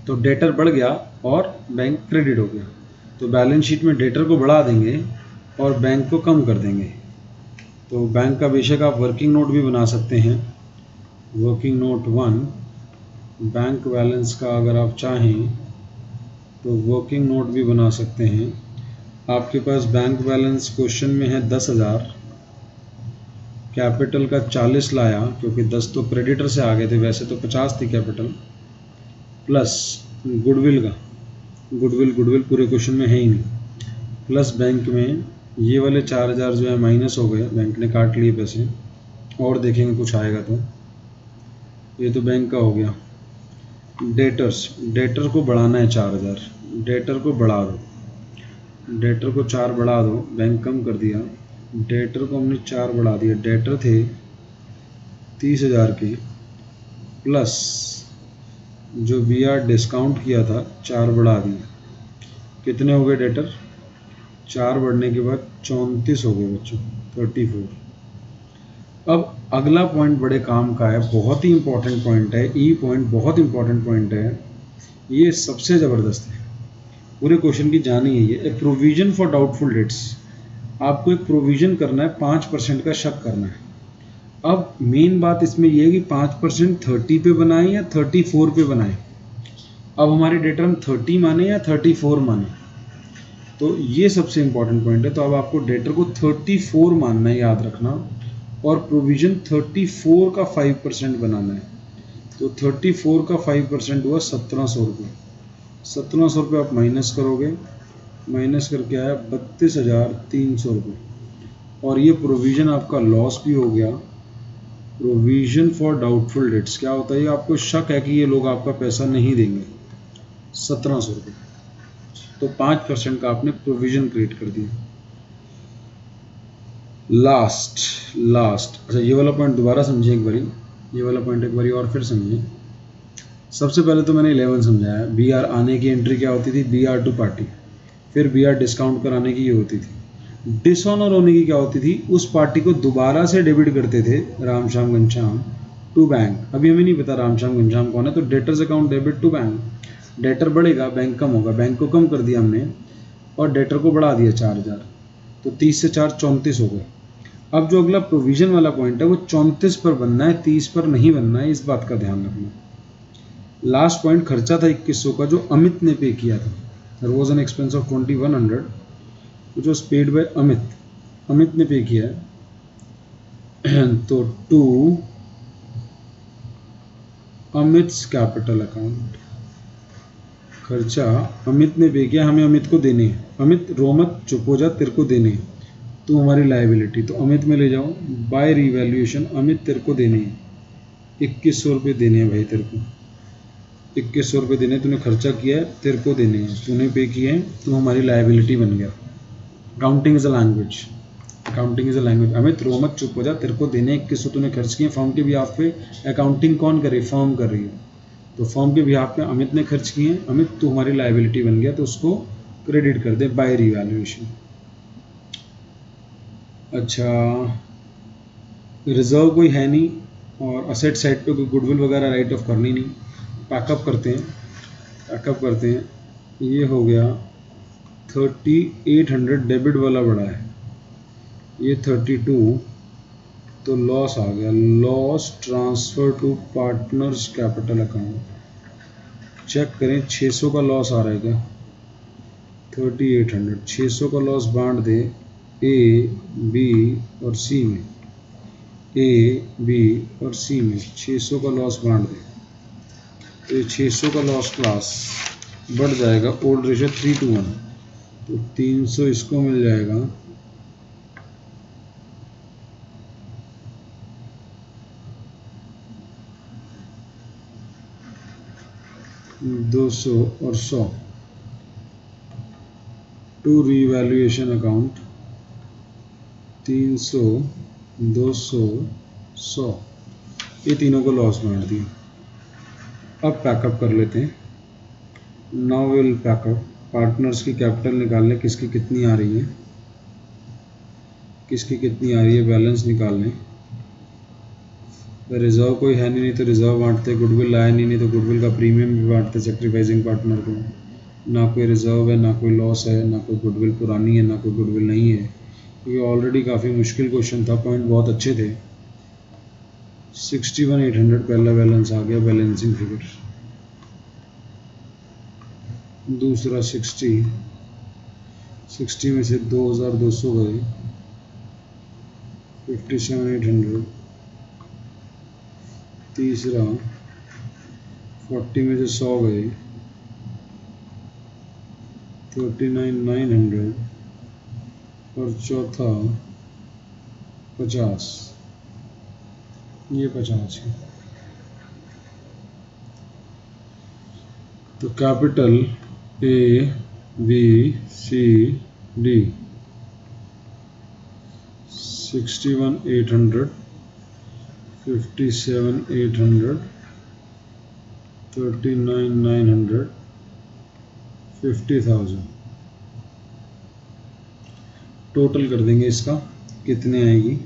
Speaker 1: तो डेटर बढ़ गया और बैंक क्रेडिट हो गया, तो बैलेंस शीट में डेटर को बढ़ा देंगे और बैंक को कम कर देंगे। तो बैंक का बेशक आप वर्किंग नोट भी बना सकते हैं, वर्किंग नोट 1 बैंक बैलेंस का अगर आप चाहें तो वर्किंग नोट भी बना सकते हैं। आपके पास बैंक बैलेंस क्वेश्चन में है 10,000, कैपिटल का 40 लाया, क्योंकि 10 तो क्रेडिटर से आ गए थे, वैसे तो 50 थी कैपिटल, प्लस गुडविल का, गुडविल पूरे क्वेश्चन में है ही नहीं, प्लस बैंक में ये वाले 4000 जो है माइनस हो गए, बैंक ने काट लिए पैसे, और देखेंगे कुछ आएगा तो। ये तो बैंक का हो गया। डेटर को बढ़ाना है 4000, डेटर को बढ़ा दो, डेटर को 4 बढ़ा दो, बैंक कम कर दिया, डेटर को हमने 4 बढ़ा दिया, डेटर थे 30,000 के, प्लस जो बी आर डिस्काउंट किया था 4 बढ़ा दिया, कितने हो गए डेटर? 4 बढ़ने के बाद 34 हो गए बच्चों, 34। अब अगला पॉइंट बड़े काम का है, बहुत ही इंपॉर्टेंट पॉइंट है, ई पॉइंट बहुत इंपॉर्टेंट पॉइंट है, ये सबसे ज़बरदस्त है, पूरे क्वेश्चन की जान ही है ये। ए प्रोविजन फॉर डाउटफुल डेट्स, आपको एक प्रोविजन करना है, 5% का शक करना है। अब मेन बात इसमें यह है कि 5% 30 पे बनाएं या 34 पे बनाएं। अब हमारे डेटर हम 30 माने या 34 माने, तो ये सबसे इंपॉर्टेंट पॉइंट है। तो अब आपको डेटर को 34 मानना है, याद रखना, और प्रोविजन 34 का 5% बनाना है। तो 34 का 5% हुआ 1700 रुपये, 1700 रुपये आप माइनस करोगे, माइनस करके आया 32,300 रुपये, और ये प्रोविजन आपका लॉस भी हो गया। प्रोविजन फॉर डाउटफुल डेट्स क्या होता है? आपको शक है कि ये लोग आपका पैसा नहीं देंगे, 1700 रुपये, तो 5% का आपने प्रोविजन क्रिएट कर दिया। लास्ट अच्छा, ये वाला पॉइंट दोबारा समझिए एक बारी, ये वाला पॉइंट एक बारी और फिर समझिए। सबसे पहले तो मैंने 11 समझाया, बी आर आने की एंट्री क्या होती थी? बी आर टू पार्टी, फिर बी आर डिस्काउंट कराने की ये होती थी। डिसऑनर होने की क्या होती थी? उस पार्टी को दोबारा से डेबिट करते थे राम श्याम घनश्याम टू बैंक। अभी हमें नहीं पता राम श्याम घनश्याम कौन है, तो debtors account debit to bank, debtor बढ़ेगा बैंक कम होगा, बैंक को कम कर दिया हमने और डेटर को बढ़ा दिया 4000, तो 30 से 4 34 हो गए। अब जो अगला प्रोविजन वाला पॉइंट है वो 34 पर बनना है, 30 पर नहीं बनना है, इस बात का ध्यान रखना। लास्ट पॉइंट खर्चा था 2100 का जो अमित ने पे किया था, there was an expense of 2100 which was paid by Amit ने पे किया है। तो टू अमित्स कैपिटल अकाउंट, खर्चा अमित ने पे किया, हमें अमित को देने हैं। अमित रो मत, चुप हो जा, तेरे को देने हैं, तो हमारी लायबिलिटी, तो अमित में ले जाओ, बाय रिवैल्यूएशन अमित तेरे को देने हैं, 2100 रुपये देने हैं भाई, तेरे को 2100 रुपये देने, तूने खर्चा किया है, तेरे को देने हैं, तूने पे किए हैं, तू हमारी लायबिलिटी बन गया। Accounting is a language, accounting is a language. Amit रो मत, चुप हो जा, तेरे को देने 2100 तूने खर्च किए फॉर्म के बिहाफ पे। अकाउंटिंग कौन करे? फॉर्म कर रही है, तो फॉर्म के बिहाफ पे अमित ने खर्च किए, अमित तू हमारी लायबिलिटी बन गया, तो उसको क्रेडिट कर दे बाय रिवैल्यूएशन। अच्छा, रिजर्व कोई है नहीं और असेट साइड पे कोई गुडविल वगैरह राइट ऑफ करनी नहीं, पैकअप करते हैं, पैकअप करते हैं। ये हो गया 3800, डेबिट वाला बड़ा है, ये 32, तो लॉस आ गया, loss transfer to partners capital account. Check करें 600 का लॉस आ रहा है क्या? 3800, 600 का लॉस बांट दे ए बी और सी में, ए बी और सी में 600 का लॉस बांट दे, तो ये 600 का लॉस क्लास बढ़ जाएगा, ओल्ड रेशियो 3:1, तो 300 इसको मिल जाएगा, 200 और 100 टू रीवैल्यूएशन अकाउंट, 300 200 100, ये तीनों को लॉस बांट दिया। अब पैकअप कर लेते हैं, नाउ विल पैकअप, पार्टनर्स की कैपिटल निकाल लें, किसकी कितनी आ रही है, किसकी कितनी आ रही है, बैलेंस निकाल लें। रिजर्व कोई है नहीं तो रिजर्व बांटते, गुडविल आया नहीं तो गुडविल का प्रीमियम भी बांटते सेक्रीफाइसिंग पार्टनर को। ना कोई रिजर्व है, ना कोई लॉस है, ना कोई गुडविल पुरानी है, ना कोई गुडविल नहीं है, क्योंकि ऑलरेडी काफ़ी मुश्किल क्वेश्चन था, पॉइंट बहुत अच्छे थे। 61,800 पहला बैलेंस आ गया, बैलेंसिंग फिगर। दूसरा 60 में से 2,200 गए, 57,800। तीसरा 40 में से 100 गए, 39,900 और चौथा 50, ये 50 है। तो capital A B C D 61,800, 57,800, 39,900, 50,000। Total कर देंगे इसका कितने आएगी।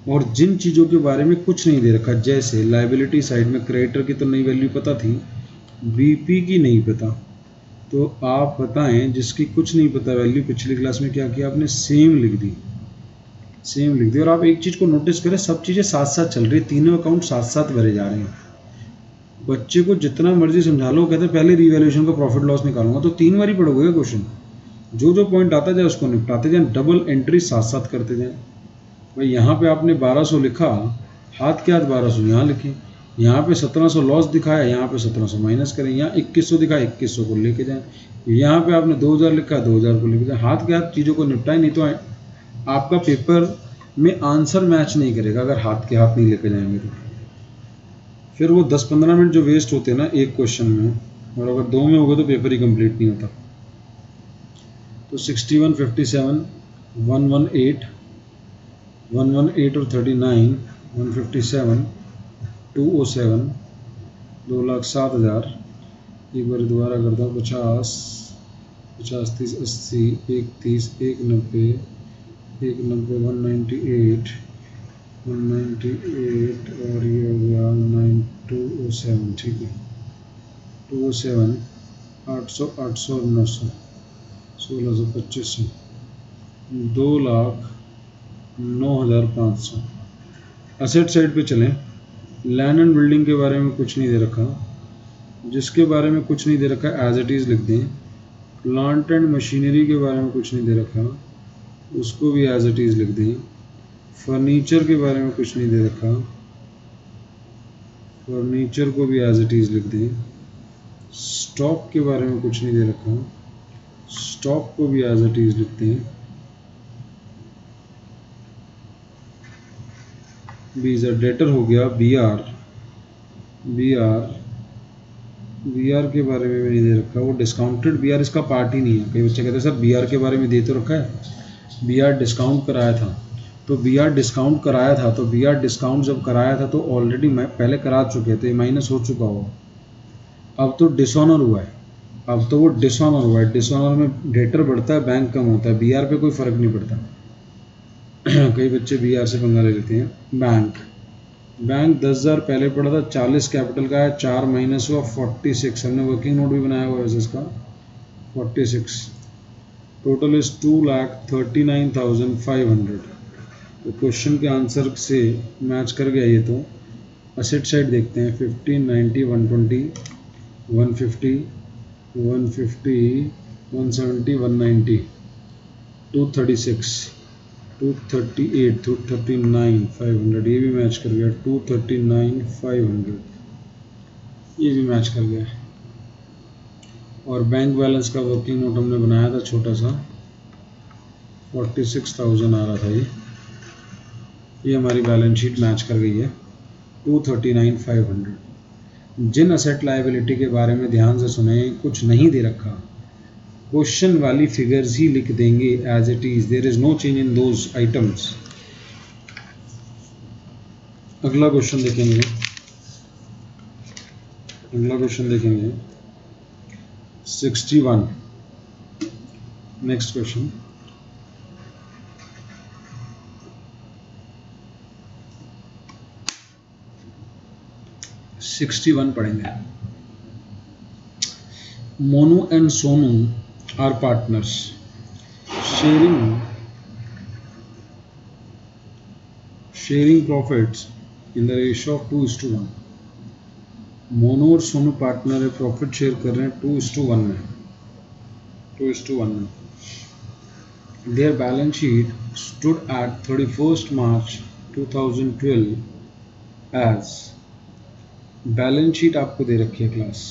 Speaker 1: और जिन चीज़ों के बारे में कुछ नहीं दे रखा, जैसे लाइबिलिटी साइड में क्रेडिटर की तो नई वैल्यू पता थी, बीपी की नहीं पता, तो आप बताएं जिसकी कुछ नहीं पता वैल्यू, पिछली क्लास में क्या किया आपने, सेम लिख दी, सेम लिख दी। और आप एक चीज़ को नोटिस करें, सब चीज़ें साथ साथ चल रही है, तीनों अकाउंट साथ साथ भरे जा रहे हैं। बच्चे को जितना मर्जी समझा लो, कहते हैं पहले रिवैल्यूएशन का प्रॉफिट लॉस निकालूंगा, तो 3 बार ही पढ़ोगे क्वेश्चन, जो जो पॉइंट आता जाए उसको निपटाते जाए, डबल एंट्री साथ साथ करते जाए। भाई यहाँ पे आपने 1200 लिखा, हाथ के हाथ 1200 यहाँ लिखे, यहाँ पे 1700 लॉस दिखाया, यहाँ पे 1700 माइनस करें, यहाँ 2100 दिखाया, 2100 को लेके जाएं, यहाँ पे आपने 2000 लिखा, 2000 को लेके जाएं, हाथ के हाथ चीज़ों को निपटाएं। नहीं तो आपका पेपर में आंसर मैच नहीं करेगा अगर हाथ के हाथ नहीं लेके जाएंगे तो। फिर वो 10-15 मिनट जो वेस्ट होते हैं ना एक क्वेश्चन में, और अगर 2 में होगा तो पेपर ही कंप्लीट नहीं होता। तो 61, 57, 118, 118 और 39, 157, 207, 2,07,000। एक बार दोबारा करता हूँ, 50, 50, 30, 80, 130, 190, 190, 198, 198 और ये हो गया 207, ठीक है, 207, 800, 800 और 900, 1625, 2,09,500। असेट साइड पे चलें। लैंड एंड बिल्डिंग के बारे में कुछ नहीं दे रखा, जिसके बारे में कुछ नहीं दे रखा एज इट इज़ लिख दें। प्लांट एंड मशीनरी के बारे में कुछ नहीं दे रखा, उसको भी एज इट इज़ लिख दें। फर्नीचर के बारे में कुछ नहीं दे रखा, फर्नीचर को भी एज इट इज़ लिख दें। स्टॉक के बारे में कुछ नहीं दे रखा, स्टॉक को भी एज इट इज़ लिख दें। बीजा डेटर हो गया, बीआर के बारे में भी नहीं दे रखा, वो डिस्काउंटेड बीआर इसका पार्ट ही नहीं है। कई बच्चे कहते हैं सर बीआर के बारे में दे तो रखा है, बीआर डिस्काउंट कराया था, तो बीआर डिस्काउंट कराया था, तो बीआर डिस्काउंट जब कराया था तो ऑलरेडी मैं पहले करा चुके थे, माइनस हो चुका हो। अब तो डिसऑनर हुआ है, अब तो वो डिसऑनर हुआ है। डिसऑनर में डेटर बढ़ता है, बैंक कम होता है, बीआर पे कोई फ़र्क नहीं पड़ता। कई बच्चे बीआर से पंगा ले लेते हैं। बैंक 10,000 पहले पड़ा था, 40 कैपिटल का है, 4 माइनस हुआ 46, हमने वर्किंग नोट भी बनाया हुआ है इसका, 46, टोटल इज 2,39,500। तो क्वेश्चन के आंसर से मैच कर गया ये। तो असेट साइड देखते हैं, 15, 90, 120, 150, 150, 170, 190, 236, 238, 239, 500, ये भी मैच कर गया, 239, 500, ये भी मैच कर गया। और बैंक बैलेंस का वर्किंग नोट हमने बनाया था छोटा सा, 46,000 आ रहा था ये हमारी बैलेंस शीट मैच कर गई है, 239, 500। जिन असेट लायबिलिटी के बारे में ध्यान से सुने, कुछ नहीं दे रखा, क्वेश्चन वाली फिगर्स ही लिख देंगे as it is, there is no change in those items. अगला क्वेश्चन देखेंगे, अगला क्वेश्चन देखेंगे 61, नेक्स्ट क्वेश्चन। पढ़ेंगे। Monu and Sonu are partners sharing profits in the ratio of 2:1। Monu और सोनू पार्टनर है, प्रॉफिट शेयर कर रहे हैं 2:1 में, 2:1 में। Their balance sheet stood at 31st March 2012 as balance sheet आपको दे रखी है क्लास।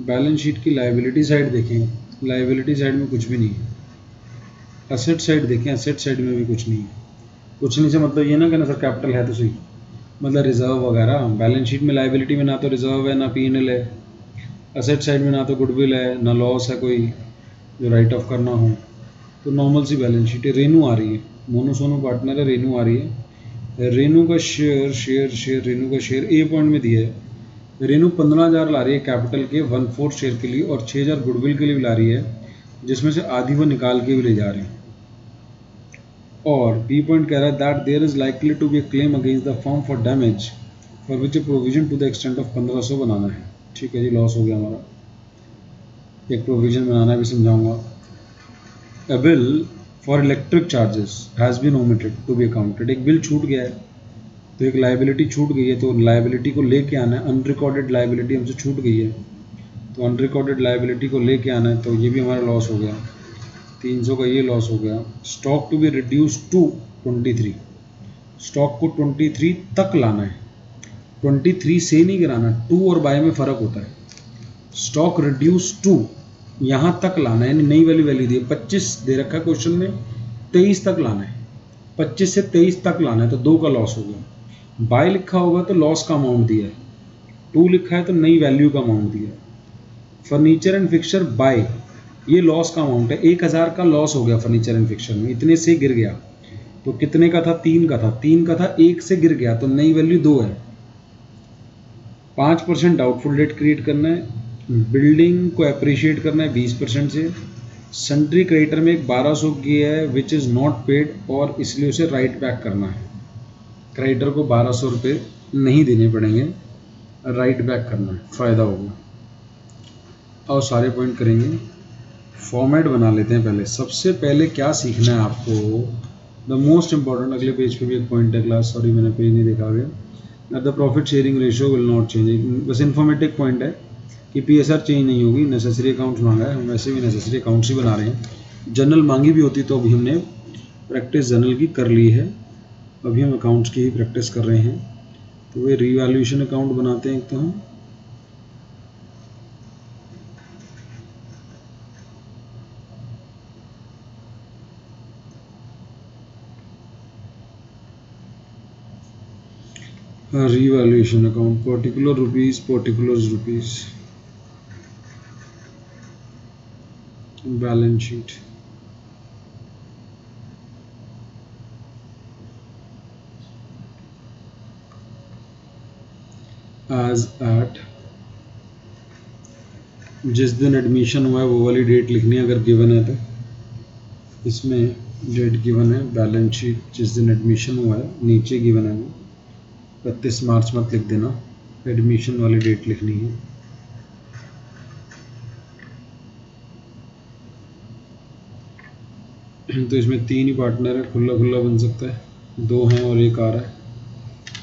Speaker 1: बैलेंस शीट की लायबिलिटी साइड देखें, लायबिलिटी साइड में कुछ भी नहीं है। असेट साइड देखें, असेट साइड में भी कुछ नहीं है। कुछ नहीं से मतलब ये ना कहना सर कैपिटल है तो सही, मतलब रिजर्व वगैरह। बैलेंस शीट में लायबिलिटी में ना तो रिजर्व है ना P&L है, असेट साइड में ना तो गुडविल है ना लॉस है कोई जो राइट ऑफ करना हो। तो नॉर्मल सी बैलेंस शीट है। रेनू आ रही है, मोनो सोनो पार्टनर है, रेनू आ रही है। रेनू का शेयर रेनू का शेयर ए पॉइंट में दिया है। रेनू 15,000 ला रही है कैपिटल के 1/4 शेयर के लिए और 6,000 गुडविल के लिए भी ला रही है, जिसमें से आधी वो निकाल के भी ले जा रहे हैं। और बी पॉइंट कह रहा है that there is likely to be claim against the firm for damage for which a provision to the extent of 1500 बनाना है। ठीक है जी, लॉस हो गया हमारा, एक प्रोविजन बनाना भी समझाऊंगा। A bill for electric charges has been omitted to be accounted। एक बिल छूट गया है तो एक लाइबिलिटी छूट गई है, तो लाइबिलिटी को लेके आना है। अनरिकॉर्डेड लाइबिलिटी हमसे छूट गई है तो अनरिकॉर्डेड लाइबिलिटी को लेके आना है, तो ये भी हमारा लॉस हो गया, 300 का ये लॉस हो गया। Stock to be reduce to 23, stock को 23 तक लाना है, 23 से नहीं गिराना। टू और बाय में फ़र्क होता है। स्टॉक रिड्यूस टू यहाँ तक लाना है, यानी नई वाली वैल्यू दी है 25 दे रखा है क्वेश्चन में, 23 तक लाना है, 25 से 23 तक लाना है, तो 2 का लॉस हो गया। बाय लिखा होगा तो लॉस का अमाउंट दिया है, 2 लिखा है तो नई वैल्यू का अमाउंट दिया है। फर्नीचर एंड फिक्सचर बाय, ये लॉस का अमाउंट है, 1000 का लॉस हो गया फर्नीचर एंड फिक्सचर में, इतने से गिर गया। तो कितने का था? 3 का था, 3 का था, 1 से गिर गया तो नई वैल्यू 2 है। 5% डाउटफुल डेट क्रिएट करना है। बिल्डिंग को अप्रिशिएट करना है 20% से। सन्ड्री क्रेडिटर में एक 1200 की है विच इज़ नॉट पेड, और इसलिए उसे राइट बैक करना है। क्रेडिटर को 1200 रुपये नहीं देने पड़ेंगे, राइट बैक करना है, फ़ायदा होगा। और सारे पॉइंट करेंगे। फॉर्मेट बना लेते हैं पहले। सबसे पहले क्या सीखना है आपको, द मोस्ट इंपॉर्टेंट, अगले पेज पे भी एक पॉइंट है क्लास, सॉरी मैंने पेज नहीं देखा गया। The profit sharing ratio will not change, बस इन्फॉर्मेटिव पॉइंट है कि PSR चेंज नहीं होगी। नेसेसरी अकाउंट्स मांगा है, हम वैसे भी नेसेसरी अकाउंट्स ही बना रहे हैं। जनरल मांगी भी होती तो अभी हमने प्रैक्टिस जनरल की कर ली है, अभी हम अकाउंट्स की ही प्रैक्टिस कर रहे हैं। तो वे रीवैल्यूएशन अकाउंट बनाते हैं एक तो हम। Revaluation account, particular rupees, particulars rupees, balance sheet. As at, जिस दिन एडमिशन हुआ है वो वाली डेट लिखनी है अगर गिवन है तो। इसमें डेट गिवन है, बैलेंस शीट जिस दिन एडमिशन हुआ है, नीचे गिवन है वो 31 मार्च मत लिख देना, एडमिशन वाली डेट लिखनी है। तो इसमें 3 ही पार्टनर है, खुला खुला बन सकता है, 2 हैं और एक आ रहा है,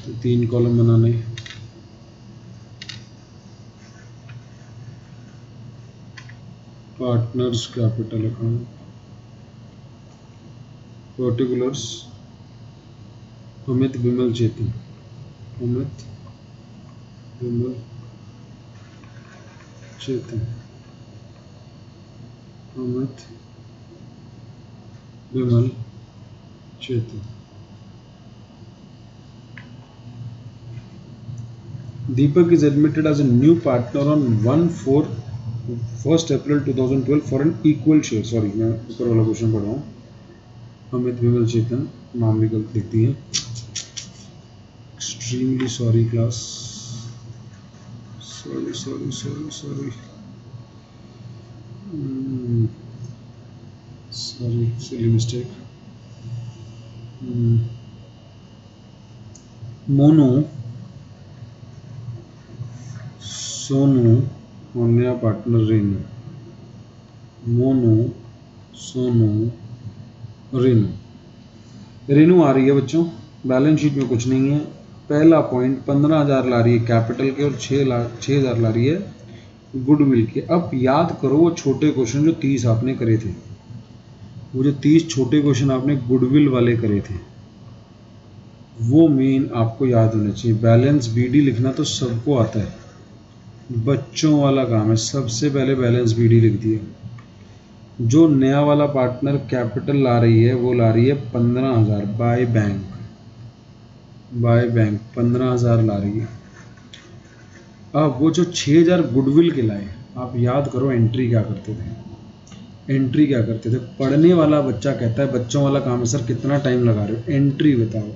Speaker 1: तो 3 कॉलम बनाने। Partners capital account, particulars Amit Vimal Chetan, Amit Vimal Chetan, Amit Vimal Chetan. Deepak is admitted as a new partner on 1 April 2012 for an equal share। Sorry मैं ऊपर वाला क्वेश्चन पढ़ रहा हूँ। अमित विमल चेतन, नाम भी गलत लिख दिए, extremely sorry class, sorry sorry sorry sorry sorry, silly mistake. Monu, Sonu और नया पार्टनर रेनू, मोनू, सोनू, रेनू। रेनू आ रही है बच्चों, बैलेंस शीट में कुछ नहीं है। पहला पॉइंट 15,000 ला रही है कैपिटल के और 6,000 ला रही है गुडविल के। अब याद करो वो छोटे क्वेश्चन जो 30 आपने करे थे, वो जो 30 छोटे क्वेश्चन आपने गुडविल वाले करे थे, वो मेन आपको याद होना चाहिए। बैलेंस बीडी लिखना तो सबको आता है, बच्चों वाला काम है। सबसे पहले बैलेंस बीडी लिख दिया। जो नया वाला पार्टनर कैपिटल ला रही है वो ला रही है 15,000 बाय बैंक, बाय बैंक 15,000 ला रही है। अब वो जो 6,000 गुडविल के लाए, आप याद करो एंट्री क्या करते थे। एंट्री क्या करते थे, पढ़ने वाला बच्चा कहता है बच्चों वाला काम है सर, कितना टाइम लगा रहे हो, एंट्री बताओ।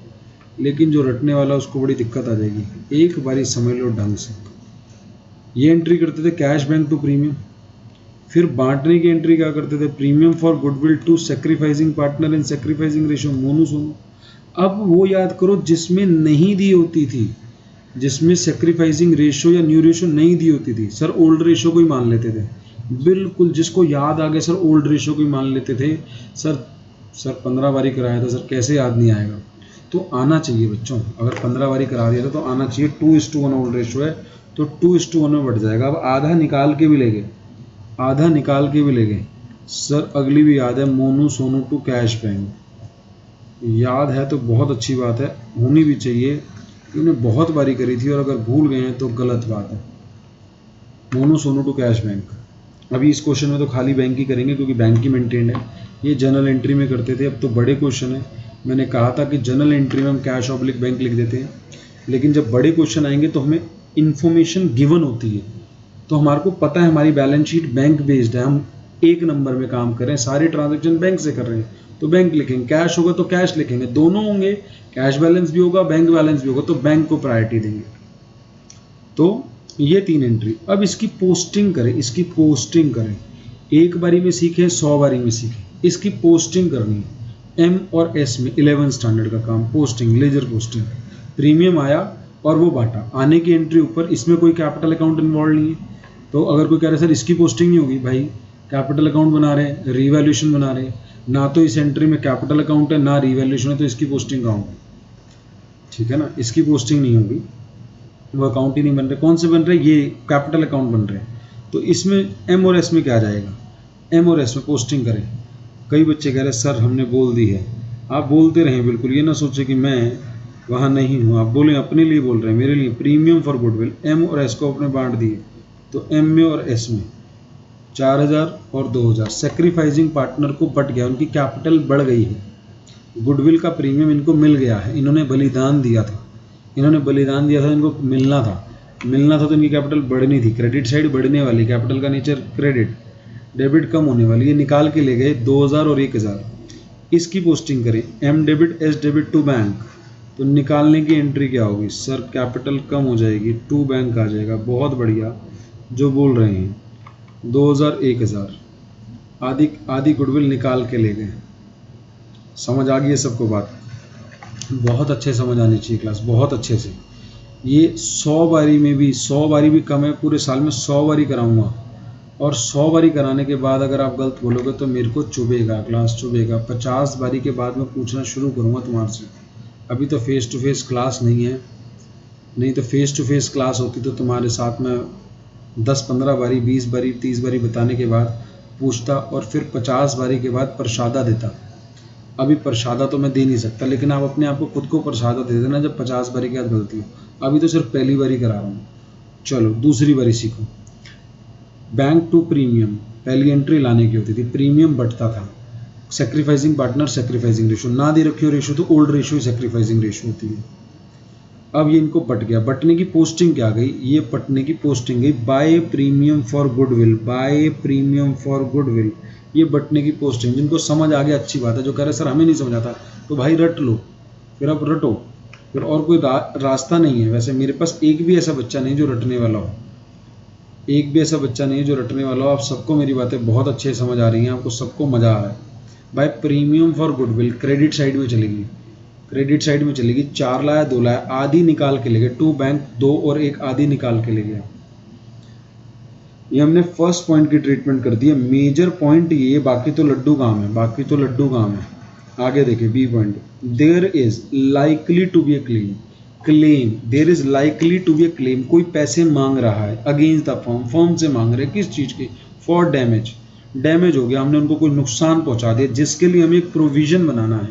Speaker 1: लेकिन जो रटने वाला उसको बड़ी दिक्कत आ जाएगी, एक बारी समझ लो ढंग से। ये एंट्री करते थे कैश बैंक टू प्रीमियम। फिर बांटने की एंट्री क्या करते थे, premium for goodwill to sacrificing partner in sacrificing ratio, Monu Sonu. अब वो याद करो जिसमें नहीं दी होती थी, जिसमें सेक्रीफाइसिंग रेशियो या न्यू रेशियो नहीं दी होती थी, सर ओल्ड रेशियो को ही मान लेते थे। बिल्कुल जिसको याद आ गया सर ओल्ड रेशियो को ही मान लेते थे। सर 15 बारी कराया था सर, कैसे याद नहीं आएगा। तो आना चाहिए बच्चों, अगर 15 बारी करा दिया था तो आना चाहिए। 2:1 ओल्ड रेशियो है तो 2:1 में बढ़ जाएगा। अब आधा निकाल के भी ले गए, आधा निकाल के भी ले गए सर। अगली भी याद है, Monu Sonu to cash bank. याद है तो बहुत अच्छी बात है, होनी भी चाहिए, क्योंकि बहुत बारी करी थी और अगर भूल गए हैं तो गलत बात है। Monu Sonu to cash bank. अभी इस क्वेश्चन में तो खाली बैंक ही करेंगे क्योंकि बैंक ही मेंटेन्ड है। ये जनरल एंट्री में करते थे, अब तो बड़े क्वेश्चन है। मैंने कहा था कि जनरल एंट्री में हम कैश ऑब्लिक बैंक लिख देते हैं, लेकिन जब बड़े क्वेश्चन आएंगे तो हमें इंफॉर्मेशन गिवन होती है, तो हमारे को पता है हमारी बैलेंस शीट बैंक बेस्ड है, हम एक नंबर में काम कर रहे हैं, सारे ट्रांजैक्शन बैंक से कर रहे हैं तो बैंक लिखेंगे, कैश होगा तो कैश लिखेंगे, दोनों होंगे, कैश बैलेंस भी होगा बैंक बैलेंस भी होगा तो बैंक को प्रायोरिटी देंगे। तो ये 3 एंट्री। अब इसकी पोस्टिंग करें, इसकी पोस्टिंग करें। एक बारी में सीखें 100 बारी में सीखें, इसकी पोस्टिंग करनी है। एम और एस में 11 स्टैंडर्ड का काम, पोस्टिंग, लेजर पोस्टिंग। प्रीमियम आया और वो बांटा, आने की एंट्री ऊपर, इसमें कोई कैपिटल अकाउंट इन्वॉल्व नहीं है। तो अगर कोई कह रहा है सर इसकी पोस्टिंग नहीं होगी, भाई कैपिटल अकाउंट बना रहे हैं, रीवैल्यूएशन बना रहे हैं, ना तो इस एंट्री में कैपिटल अकाउंट है ना रीवैल्यूएशन है, तो इसकी पोस्टिंग कहाँ होगी। ठीक है ना, इसकी पोस्टिंग नहीं होगी, वो अकाउंट ही नहीं बन रहे। कौन से बन रहे, ये कैपिटल अकाउंट बन रहे हैं। तो इसमें एम और एस में क्या जाएगा, एम और एस में पोस्टिंग करें। कई बच्चे कह रहे सर हमने बोल दी है, आप बोलते रहें, बिल्कुल ये ना सोचे कि मैं वहाँ नहीं हूँ, आप बोलें अपने लिए बोल रहे हैं, मेरे लिए। प्रीमियम फॉर गुडविल, एम और एस को अपने बांट दिए, तो एम में और एस में 4,000 और 2,000। सेक्रीफाइसिंग पार्टनर को बट गया, उनकी कैपिटल बढ़ गई है, गुडविल का प्रीमियम इनको मिल गया है, इन्होंने बलिदान दिया था, इन्होंने बलिदान दिया था, इनको मिलना था, मिलना था तो इनकी कैपिटल बढ़नी थी। क्रेडिट साइड बढ़ने वाली, कैपिटल का नेचर क्रेडिट, डेबिट कम होने वाली, ये निकाल के ले गए 2,000 और 1,000। इसकी पोस्टिंग करें, M debit S debit to bank, तो निकालने की एंट्री क्या होगी सर, कैपिटल कम हो जाएगी, टू बैंक आ जाएगा। बहुत बढ़िया जो बोल रहे हैं, 2,000 1,000, आधी आधी गुडविल निकाल के ले गए। समझ आ गई है सबको बात, बहुत अच्छे समझ आनी चाहिए क्लास, बहुत अच्छे से। ये 100 बारी में भी, 100 बारी भी कम है, पूरे साल में 100 बारी कराऊंगा, और 100 बारी कराने के बाद अगर आप गलत बोलोगे तो मेरे को चुभेगा, क्लास चुभेगा। 50 बारी के बाद मैं पूछना शुरू करूँगा तुम्हारे से। अभी तो फेस टू फेस क्लास नहीं है, नहीं तो फेस टू फेस क्लास होती तो तुम्हारे साथ में 10-15 बारी 20 बारी 30 बारी बताने के बाद पूछता, और फिर 50 बारी के बाद प्रसादा देता। अभी प्रसादा तो मैं दे नहीं सकता, लेकिन आप अपने आप को खुद को प्रसादा दे देना जब 50 बारी के बाद गलती हो। अभी तो सिर्फ पहली बारी करा रहा हूँ। चलो दूसरी बारी सीखो। बैंक टू प्रीमियम, पहली एंट्री लाने की होती थी, प्रीमियम बटता था, सेक्रीफाइसिंग पार्टनर सेक्रीफाइसिंग रेशियो, ना दे रखी हो रेशियो तो ओल्ड रेशियो सेक्रीफाइसिंग रेशियो होती है। अब ये इनको बट गया, बटने की पोस्टिंग क्या गई, ये बटने की पोस्टिंग गई by premium for goodwill, by premium for goodwill, ये बटने की पोस्टिंग। जिनको समझ आ गया अच्छी बात है, जो कह रहे सर हमें नहीं समझ आता तो भाई रट लो, फिर आप रटो, फिर और कोई रास्ता नहीं है। वैसे मेरे पास एक भी ऐसा बच्चा नहीं जो रटने वाला हो, एक भी ऐसा बच्चा नहीं जो रटने वाला हो। आप सबको मेरी बातें बहुत अच्छे समझ आ रही हैं, आपको सबको मज़ा आ रहा है। By premium for goodwill credit side में चलेगी, क्रेडिट साइड में चलेगी, 4 लाया 2 लाया, आधी निकाल के ले गए, टू बैंक 2 और 1 आधी निकाल के ले गया। ये हमने फर्स्ट पॉइंट की ट्रीटमेंट कर दी है। मेजर पॉइंट ये, बाकी तो लड्डू काम है, बाकी तो लड्डू काम है। आगे देखिए B point, there is likely to be a claim, there is likely to be a claim, कोई पैसे मांग रहा है अगेंस्ट द फर्म, फर्म से मांग रहे हैं किस चीज़ के, फॉर डैमेज, डैमेज हो गया, हमने उनको कोई नुकसान पहुंचा दिया, जिसके लिए हमें एक प्रोविजन बनाना है,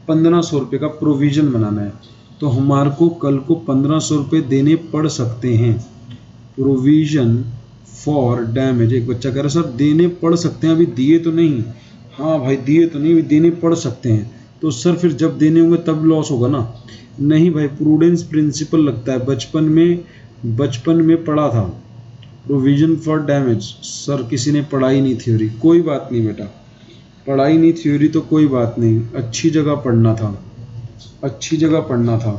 Speaker 1: 1500 रुपये का प्रोविजन बनाना है। तो हमारे को कल को 1500 रुपये देने पड़ सकते हैं। प्रोविजन फॉर डैमेज, एक बच्चा कह रहा है सर देने पड़ सकते हैं, अभी दिए तो नहीं। हाँ भाई दिए तो नहीं, अभी देने पड़ सकते हैं। तो सर फिर जब देने होंगे तब लॉस होगा ना। नहीं भाई, प्रूडेंस प्रिंसिपल लगता है, बचपन में पढ़ा था प्रोविजन फॉर डैमेज। सर किसी ने पढ़ाई नहीं थ्योरी, कोई बात नहीं बेटा, पढ़ाई नहीं थ्योरी तो कोई बात नहीं, अच्छी जगह पढ़ना था, अच्छी जगह पढ़ना था,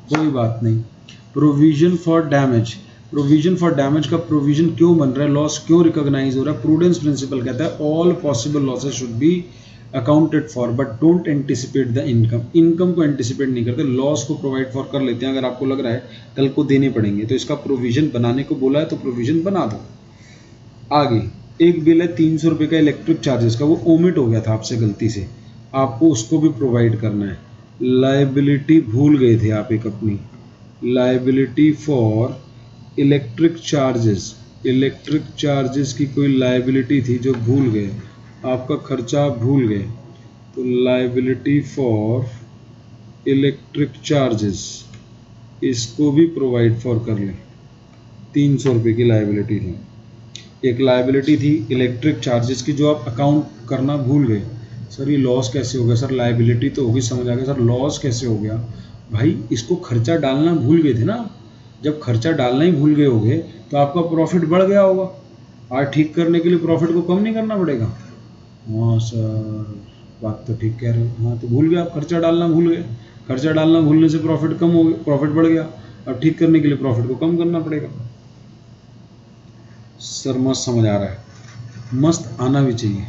Speaker 1: कोई बात नहीं। Provision for damage, provision for damage का प्रोविजन क्यों बन रहा है, लॉस क्यों रिकॉग्नाइज हो रहा है? प्रूडेंस प्रिंसिपल कहता है all possible losses should be accounted for but don't anticipate the income. Income को एंटिसिपेट नहीं करते, लॉस को प्रोवाइड फॉर कर लेते हैं। अगर आपको लग रहा है कल को देने पड़ेंगे तो इसका प्रोविजन बनाने को बोला है तो प्रोविजन बना दो। आगे एक बिल है 300 रुपये का इलेक्ट्रिक चार्जेस का, वो ओमिट हो गया था आपसे गलती से, आपको उसको भी प्रोवाइड करना है। लाइबिलिटी भूल गए थे आप एक अपनी, लाइबिलिटी फॉर इलेक्ट्रिक चार्जेस की कोई लाइबिलिटी थी जो भूल गए, आपका खर्चा भूल गए, तो लाइबिलिटी फॉर इलेक्ट्रिक चार्जेस इसको भी प्रोवाइड फॉर कर लें। 300 रुपये की लाइबिलिटी थी, एक लाइबिलिटी थी इलेक्ट्रिक चार्जेस की जो आप अकाउंट करना भूल गए। सर ये लॉस कैसे हो गया? सर लाइबिलिटी तो होगी, समझ आ गया, सर लॉस कैसे हो गया? भाई इसको खर्चा डालना भूल गए थे ना, जब खर्चा डालना ही भूल गए होगे तो आपका प्रॉफिट बढ़ गया होगा, आज ठीक करने के लिए प्रॉफिट को कम नहीं करना पड़ेगा। हाँ सर बात तो ठीक कह रहे हो, हाँ तो भूल गए आप, खर्चा डालना भूल गए, खर्चा डालना भूलने से प्रॉफिट कम हो गया, प्रॉफिट बढ़ गया, अब ठीक करने के लिए प्रॉफिट को कम करना पड़ेगा। सर मस्त समझ आ रहा है, मस्त आना भी चाहिए,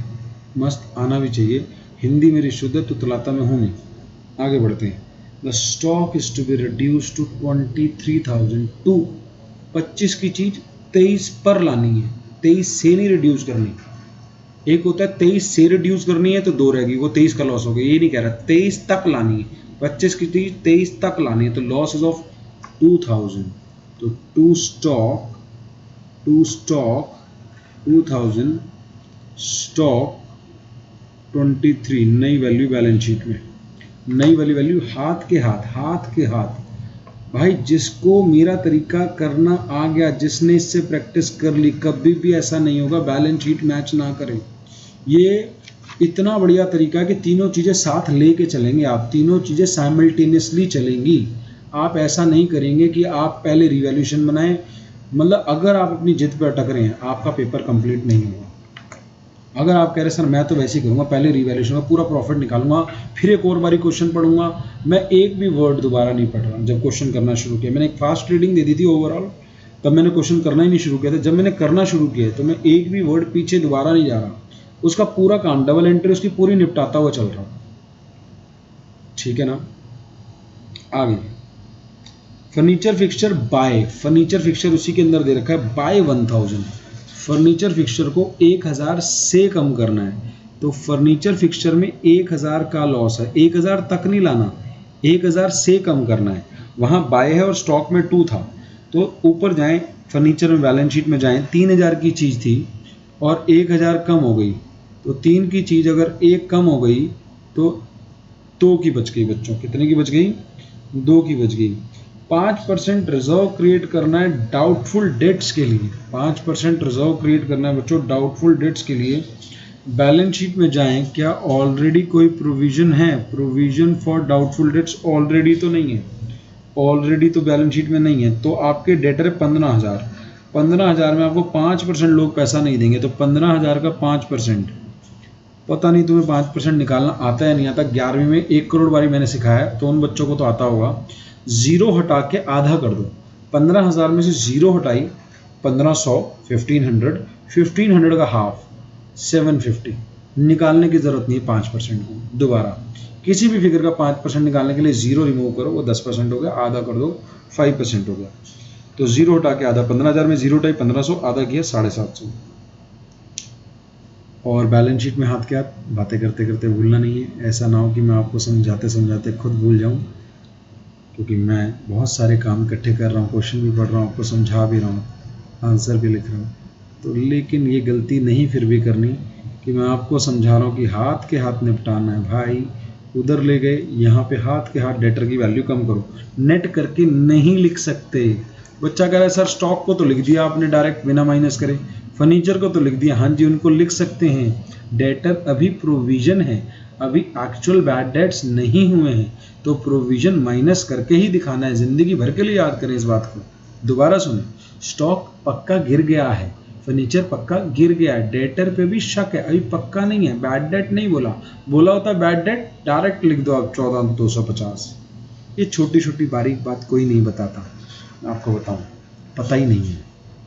Speaker 1: मस्त आना भी चाहिए। हिंदी मेरी शुद्ध है, तुतलाता मैं हूँ नहीं। आगे बढ़ते हैं। The stock is to be reduce to 23,000 to 25 की चीज 23 पर लानी है, 23 से नहीं रिड्यूस करनी। एक होता है 23 से रिड्यूस करनी है तो 2 रहेगी, वो 23 का लॉस हो गया, ये नहीं कह रहा, 23 तक लानी है, 25 की चीज 23 तक लानी है तो लॉस इज ऑफ 2000। तो टू स्टॉक 2000 स्टॉक 23 नई वैल्यू बैलेंस शीट में, नई वाली वैल्यू हाथ के हाथ। भाई जिसको मेरा तरीका करना आ गया, जिसने इससे प्रैक्टिस कर ली, कभी भी ऐसा नहीं होगा बैलेंस शीट मैच ना करें। ये इतना बढ़िया तरीका है कि तीनों चीज़ें साथ लेके चलेंगे, आप तीनों चीज़ें साइमल्टेनियसली चलेंगी। आप ऐसा नहीं करेंगे कि आप पहले रिवैल्यूएशन बनाएं, मतलब अगर आप अपनी जिद पर अटक रहे हैं आपका पेपर कंप्लीट नहीं होगा। अगर आप कह रहे सर मैं तो वैसे ही करूँगा, पहले रिवैल्यूएशन का पूरा प्रॉफिट निकालूंगा, फिर एक और बारी क्वेश्चन पढ़ूंगा, मैं एक भी वर्ड दोबारा नहीं पढ़ रहा। जब क्वेश्चन करना शुरू किया, मैंने एक फास्ट ट्रेडिंग दे दी थी ओवरऑल, तब मैंने क्वेश्चन करना ही नहीं शुरू किया था। जब मैंने करना शुरू किया तो मैं एक भी वर्ड पीछे दोबारा नहीं जा रहा, उसका पूरा काम डबल एंट्री उसकी पूरी निपटाता हुआ चल रहा। ठीक है ना। आगे furniture fixture by, furniture fixture उसी के अंदर दे रखा है बाय 1000। फर्नीचर फिक्सचर को 1000 से कम करना है, तो फर्नीचर फिक्सचर में 1000 का लॉस है, 1000 तक नहीं लाना, 1000 से कम करना है। वहाँ बाय है और स्टॉक में 2 था, तो ऊपर जाएं फर्नीचर में बैलेंस शीट में जाएं, 3000 की चीज़ थी और 1000 कम हो गई, तो 3 की चीज़ अगर 1 कम हो गई तो 2 की बच गई। बच्चों कितने की बच गई? 2 की बच गई। 5% रिजर्व क्रिएट करना है डाउटफुल डेट्स के लिए, 5% रिजर्व क्रिएट करना है बच्चों डाउटफुल डेट्स के लिए। बैलेंस शीट में जाएं, क्या ऑलरेडी कोई प्रोविजन है? Provision for doubtful debts already तो नहीं है, ऑलरेडी तो बैलेंस शीट में नहीं है। तो आपके डेटर है 15,000, 15,000 में आपको 5% लोग पैसा नहीं देंगे, तो 15,000 का 5%, पता नहीं तुम्हें 5% निकालना आता है नहीं आता। 11वीं में 1 करोड़ बारी मैंने सिखाया तो उन बच्चों को तो आता होगा। जीरो हटा के आधा कर दो, 15,000 में से जीरो हटाई 1500, 1500 का हाफ 750, निकालने की जरूरत नहीं है 5% को। दोबारा किसी भी फिगर का 5% निकालने के लिए जीरो रिमूव करो, वो 10% हो गया, आधा कर दो 5% हो गया। तो जीरो हटा के आधा, 15,000 में जीरो हटाई 1500, आधा किया 750। और बैलेंस शीट में हाथ के हाथ बातें करते करते भूलना नहीं है, ऐसा ना हो कि मैं आपको समझाते समझाते खुद भूल जाऊं, क्योंकि मैं बहुत सारे काम इकट्ठे कर रहा हूँ, क्वेश्चन भी पढ़ रहा हूँ, आपको समझा भी रहा हूँ, आंसर भी लिख रहा हूँ, तो लेकिन ये गलती नहीं फिर भी करनी कि मैं आपको समझा रहा हूँ कि हाथ के हाथ निपटाना है भाई। उधर ले गए, यहाँ पे हाथ के हाथ डेटर की वैल्यू कम करो। नेट करके नहीं लिख सकते। बच्चा कह रहा है सर स्टॉक को तो लिख दिया आपने डायरेक्ट बिना माइनस करे, फर्नीचर को तो लिख दिया। हाँ जी, उनको लिख सकते हैं। डेटर अभी प्रोविजन है, अभी एक्चुअल बैड डेट्स नहीं हुए हैं, तो प्रोविजन माइनस करके ही दिखाना है। जिंदगी भर के लिए याद करें इस बात को। दोबारा सुने, स्टॉक पक्का गिर गया है, फर्नीचर पक्का गिर गया है, डेटर पे भी शक है, अभी पक्का नहीं है। बैड डेट नहीं बोला, बोला होता बैड डेट डायरेक्ट लिख दो आप 14,250। ये छोटी छोटी बारीक बात कोई नहीं बताता, मैं आपको बताऊं, पता ही नहीं है,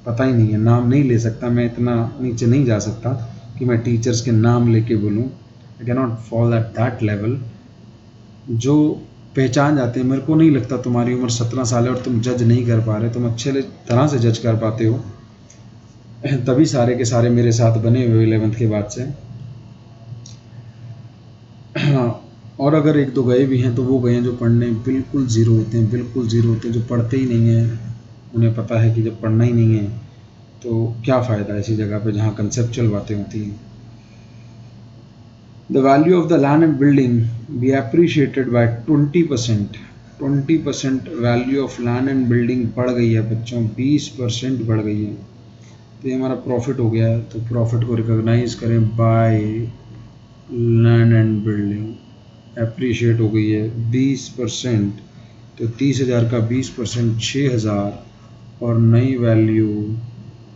Speaker 1: पता ही नहीं है। नाम नहीं ले सकता मैं, इतना नीचे नहीं जा सकता कि मैं टीचर्स के नाम लेके बोलूं। I can not fall at that level. जो पहचान जाते हैं, मेरे को नहीं लगता तुम्हारी उम्र 17 साल है और तुम जज नहीं कर पा रहे, तुम अच्छे तरह से जज कर पाते हो, तभी सारे के सारे मेरे साथ बने हुए 11th के बाद से। और अगर एक दो गए भी हैं तो वो गए हैं जो पढ़ने बिल्कुल ज़ीरो होते हैं, बिल्कुल ज़ीरो होते हैं, जो पढ़ते ही नहीं हैं। उन्हें पता है कि जब पढ़ना ही नहीं है तो क्या फ़ायदा ऐसी जगह पे जहाँ कंसेप्चुअल बातें होती हैं। The value of the land and building be appreciated by 20%। 20% value of land and building बढ़ गई है बच्चों, 20% बढ़ गई है। तो ये हमारा प्रॉफिट हो गया है, तो प्रॉफिट को रिकॉग्नाइज करें by land and building. Appreciate हो गई है 20%, तो 30,000 का 20% 6,000, और नई वैल्यू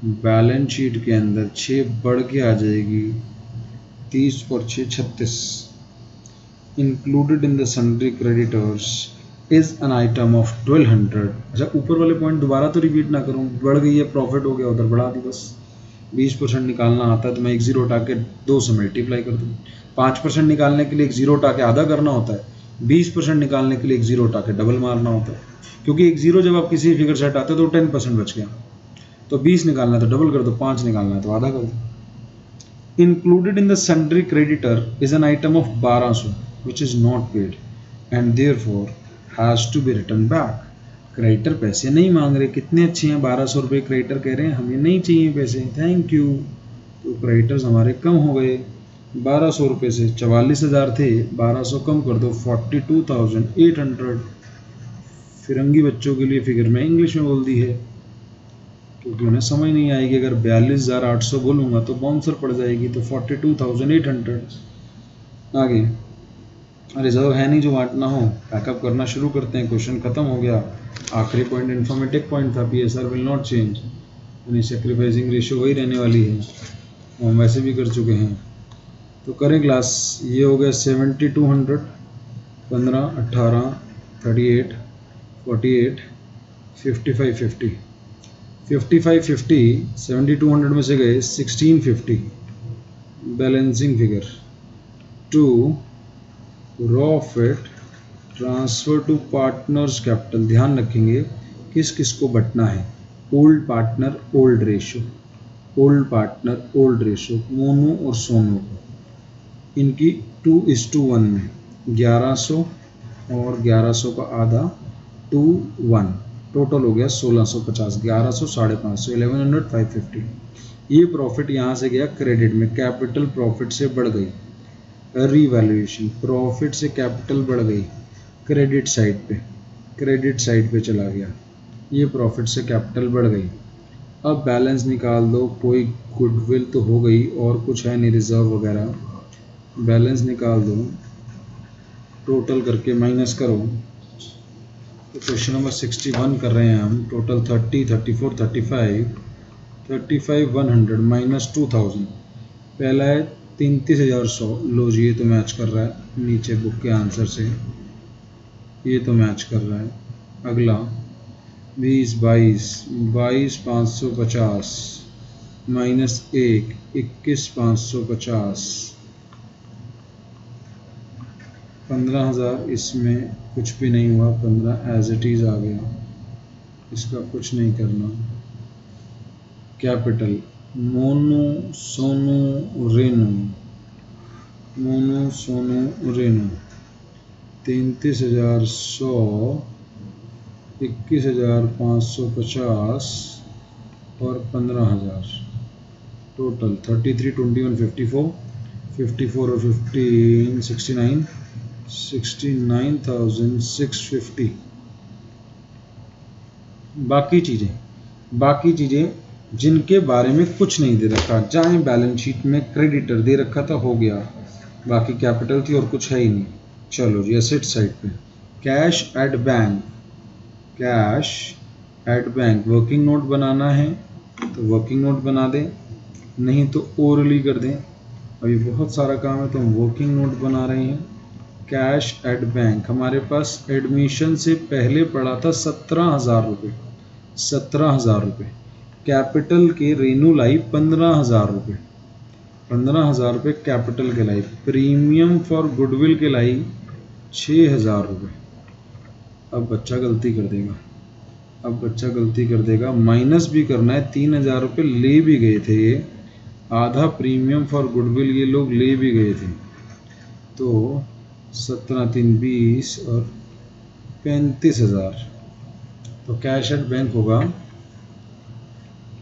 Speaker 1: बैलेंस शीट के अंदर 6 बढ़ के आ जाएगी, 30 और 6 36। Included in the sundry creditors is an item of 1200। अच्छा, ऊपर वाले पॉइंट दोबारा तो रिपीट ना करूँ, बढ़ गई है, प्रॉफिट हो गया, उधर बढ़ा दी बस। 20% निकालना आता है तो मैं एक जीरो हटा के 2 से मल्टीप्लाई कर दूँ। 5% निकालने के लिए एक जीरो हटा के आधा करना होता है, 20% निकालने के लिए एक जीरो हटा के डबल मारना होता है। क्योंकि एक जीरो जब आप किसी फिगर से हटाते हो तो 10% बच गया, तो 20 निकालना है तो डबल कर दो, 5 निकालना है तो आधा कर दो। Included in the sundry creditor is an item of 1200 which is not paid and therefore has to be returned back। Creditor पैसे नहीं मांग रहे, कितने अच्छे हैं, 1200 रुपये क्रेडिटर कह रहे हैं हमें नहीं चाहिए पैसे, थैंक यू। तो क्रेडिटर्स हमारे कम हो गए 1200 रुपये से, 44,000 थे, 1200 कम कर दो 42,800। फिरंगी बच्चों के लिए फिगर मैं इंग्लिश में बोल दी है क्योंकि उन्हें समझ नहीं आएगी। अगर 42,800 बोलूँगा तो बाउंसर पड़ जाएगी, तो 42,800। आगे रिजर्व है नहीं जो बांटना हो, पैकअप करना शुरू करते हैं, क्वेश्चन खत्म हो गया। आखिरी पॉइंट इन्फॉर्मेटिव पॉइंट था, पीएसआर विल नॉट चेंज, यानी सेक्रीफाइसिंग रेशियो वही रहने वाली है, हम वैसे भी कर चुके हैं। तो करें क्लास, ये हो गया 7200, 15, 18, 38, 48, 5550, 5550, 7200 में से गए 1650, balancing figure to profit transfer to partners capital. ध्यान रखेंगे किस किस को बटना है, old partner old ratio, old partner old ratio, Monu और सोनू को, इनकी 2:1 में 1100 और 1100 का आधा 2:1, टोटल हो गया 1650, 1100, 550, 1100, 550। ये प्रॉफिट यहाँ से गया क्रेडिट में, कैपिटल प्रॉफिट से बढ़ गई, रीवैल्यूएशन प्रॉफिट से कैपिटल बढ़ गई क्रेडिट साइड पे, क्रेडिट साइड पे चला गया, ये प्रॉफिट से कैपिटल बढ़ गई। अब बैलेंस निकाल दो, कोई गुडविल तो हो गई और कुछ है नहीं रिजर्व वगैरह, बैलेंस निकाल दो, टोटल करके माइनस करो। तो क्वेश्चन नंबर 61 कर रहे हैं हम, टोटल 30, 34, 35, 100 माइनस 2000। पहला है 33,100, लो जी ये तो मैच कर रहा है नीचे बुक के आंसर से, ये तो मैच कर रहा है। अगला 20, 22,550 माइनस 1, 21,550, 15,000, इसमें कुछ भी नहीं हुआ, 15 एज इट इज़ आ गया, इसका कुछ नहीं करना। कैपिटल मोनू सोनू रेनू, मोनू सोनू रेनू 33,100, 21,550 और 15,000, टोटल 33, 21, 54, 54 और 15, 69, 69,650। बाकी चीज़ें जिनके बारे में कुछ नहीं दे रखा, चाहे बैलेंस शीट में क्रेडिटर दे रखा था, हो गया, बाकी कैपिटल थी और कुछ है ही नहीं। चलो जी एसेट साइड पे cash at bank working note बनाना है तो वर्किंग नोट बना दें, नहीं तो ओरली कर दें। अभी बहुत सारा काम है तो हम वर्किंग नोट बना रहे हैं। कैश एट बैंक हमारे पास एडमिशन से पहले पड़ा था 17,000 रुपये, 17,000 रुपये। कैपिटल के रेनू लाई 15,000 रुपये, 15,000 रुपये कैपिटल के लाई। प्रीमियम फॉर गुडविल के लाई 6,000 रुपये। अब बच्चा गलती कर देगा, माइनस भी करना है। 3,000 रुपये ले भी गए थे ये, आधा प्रीमियम फॉर गुडविल ये लोग ले भी गए थे। तो 17 3 20 और 35,000। तो कैश एट बैंक होगा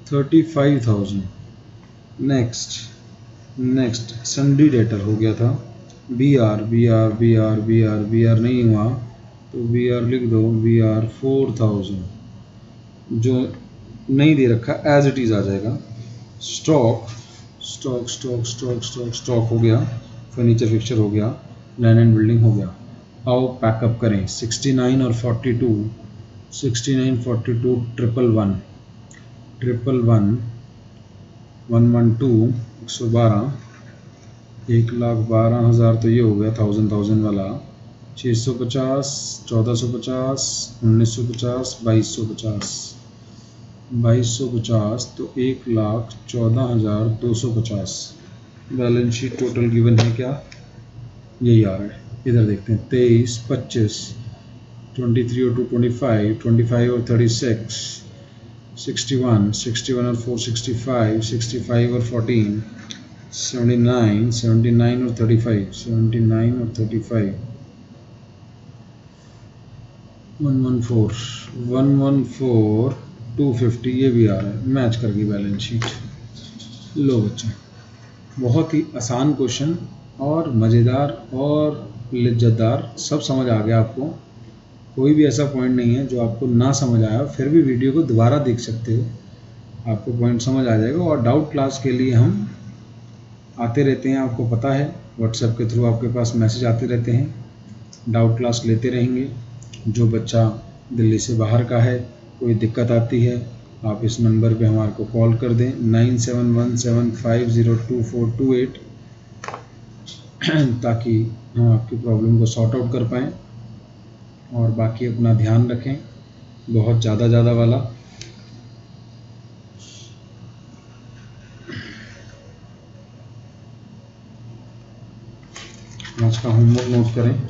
Speaker 1: 35,000। नेक्स्ट सन्डी डेटर हो गया था। बी आर नहीं हुआ तो बी आर लिख दो। बी आर 4,000 जो नहीं दे रखा एज इट इज़ आ जाएगा। स्टॉक हो गया। फर्नीचर फिक्चर हो गया। लैंड एंड बिल्डिंग हो गया। आओ पैकअप करें। 69 और 42, 112 112 1,12,000 तो ये हो गया 1000 वाला। 650 1450 1950 2250 तो 1,14,250। बैलेंस शीट टोटल गिवन है क्या, यही आ रहा है। इधर देखते हैं 23 25 23 और 2 25 25 और 36 61 61 और 4 65 65 और 14 79 79 और 35 79 और 35 114 250 ये भी आ रहा है, मैच कर गई बैलेंस शीट। लो बच्चे, बहुत ही आसान क्वेश्चन और मज़ेदार और लिज्जतदार, सब समझ आ गया आपको। कोई भी ऐसा पॉइंट नहीं है जो आपको ना समझ आया, फिर भी वीडियो को दोबारा देख सकते हो, आपको पॉइंट समझ आ जाएगा। और डाउट क्लास के लिए हम आते रहते हैं, आपको पता है, व्हाट्सएप के थ्रू आपके पास मैसेज आते रहते हैं। डाउट क्लास लेते रहेंगे। जो बच्चा दिल्ली से बाहर का है, कोई दिक्कत आती है, आप इस नंबर पे हमारे को कॉल कर दें 9717502428 ताकि हम आपकी प्रॉब्लम को सॉर्ट आउट कर पाएँ। और बाकी अपना ध्यान रखें, बहुत ज़्यादा वाला। आज का होमवर्क नोट करें।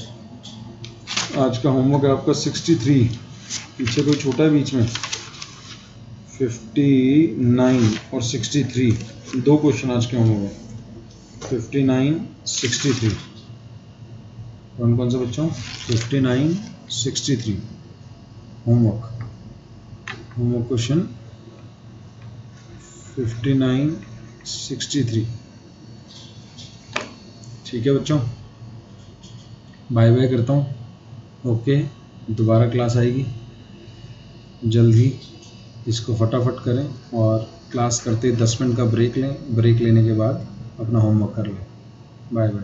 Speaker 1: आज का होमवर्क है आपका 63, पीछे कोई छोटा है बीच में, 59 और 63, दो क्वेश्चन आज के होमवर्क है। 59 63 कौन से बच्चों? 59 63 होमवर्क क्वेश्चन 59 63। ठीक है बच्चों, बाय बाय करता हूँ। ओके, दोबारा क्लास आएगी जल्द ही, इसको फटाफट करें और क्लास करते 10 मिनट का ब्रेक लें। ब्रेक लेने के बाद अपना होमवर्क कर लें। Bye bye.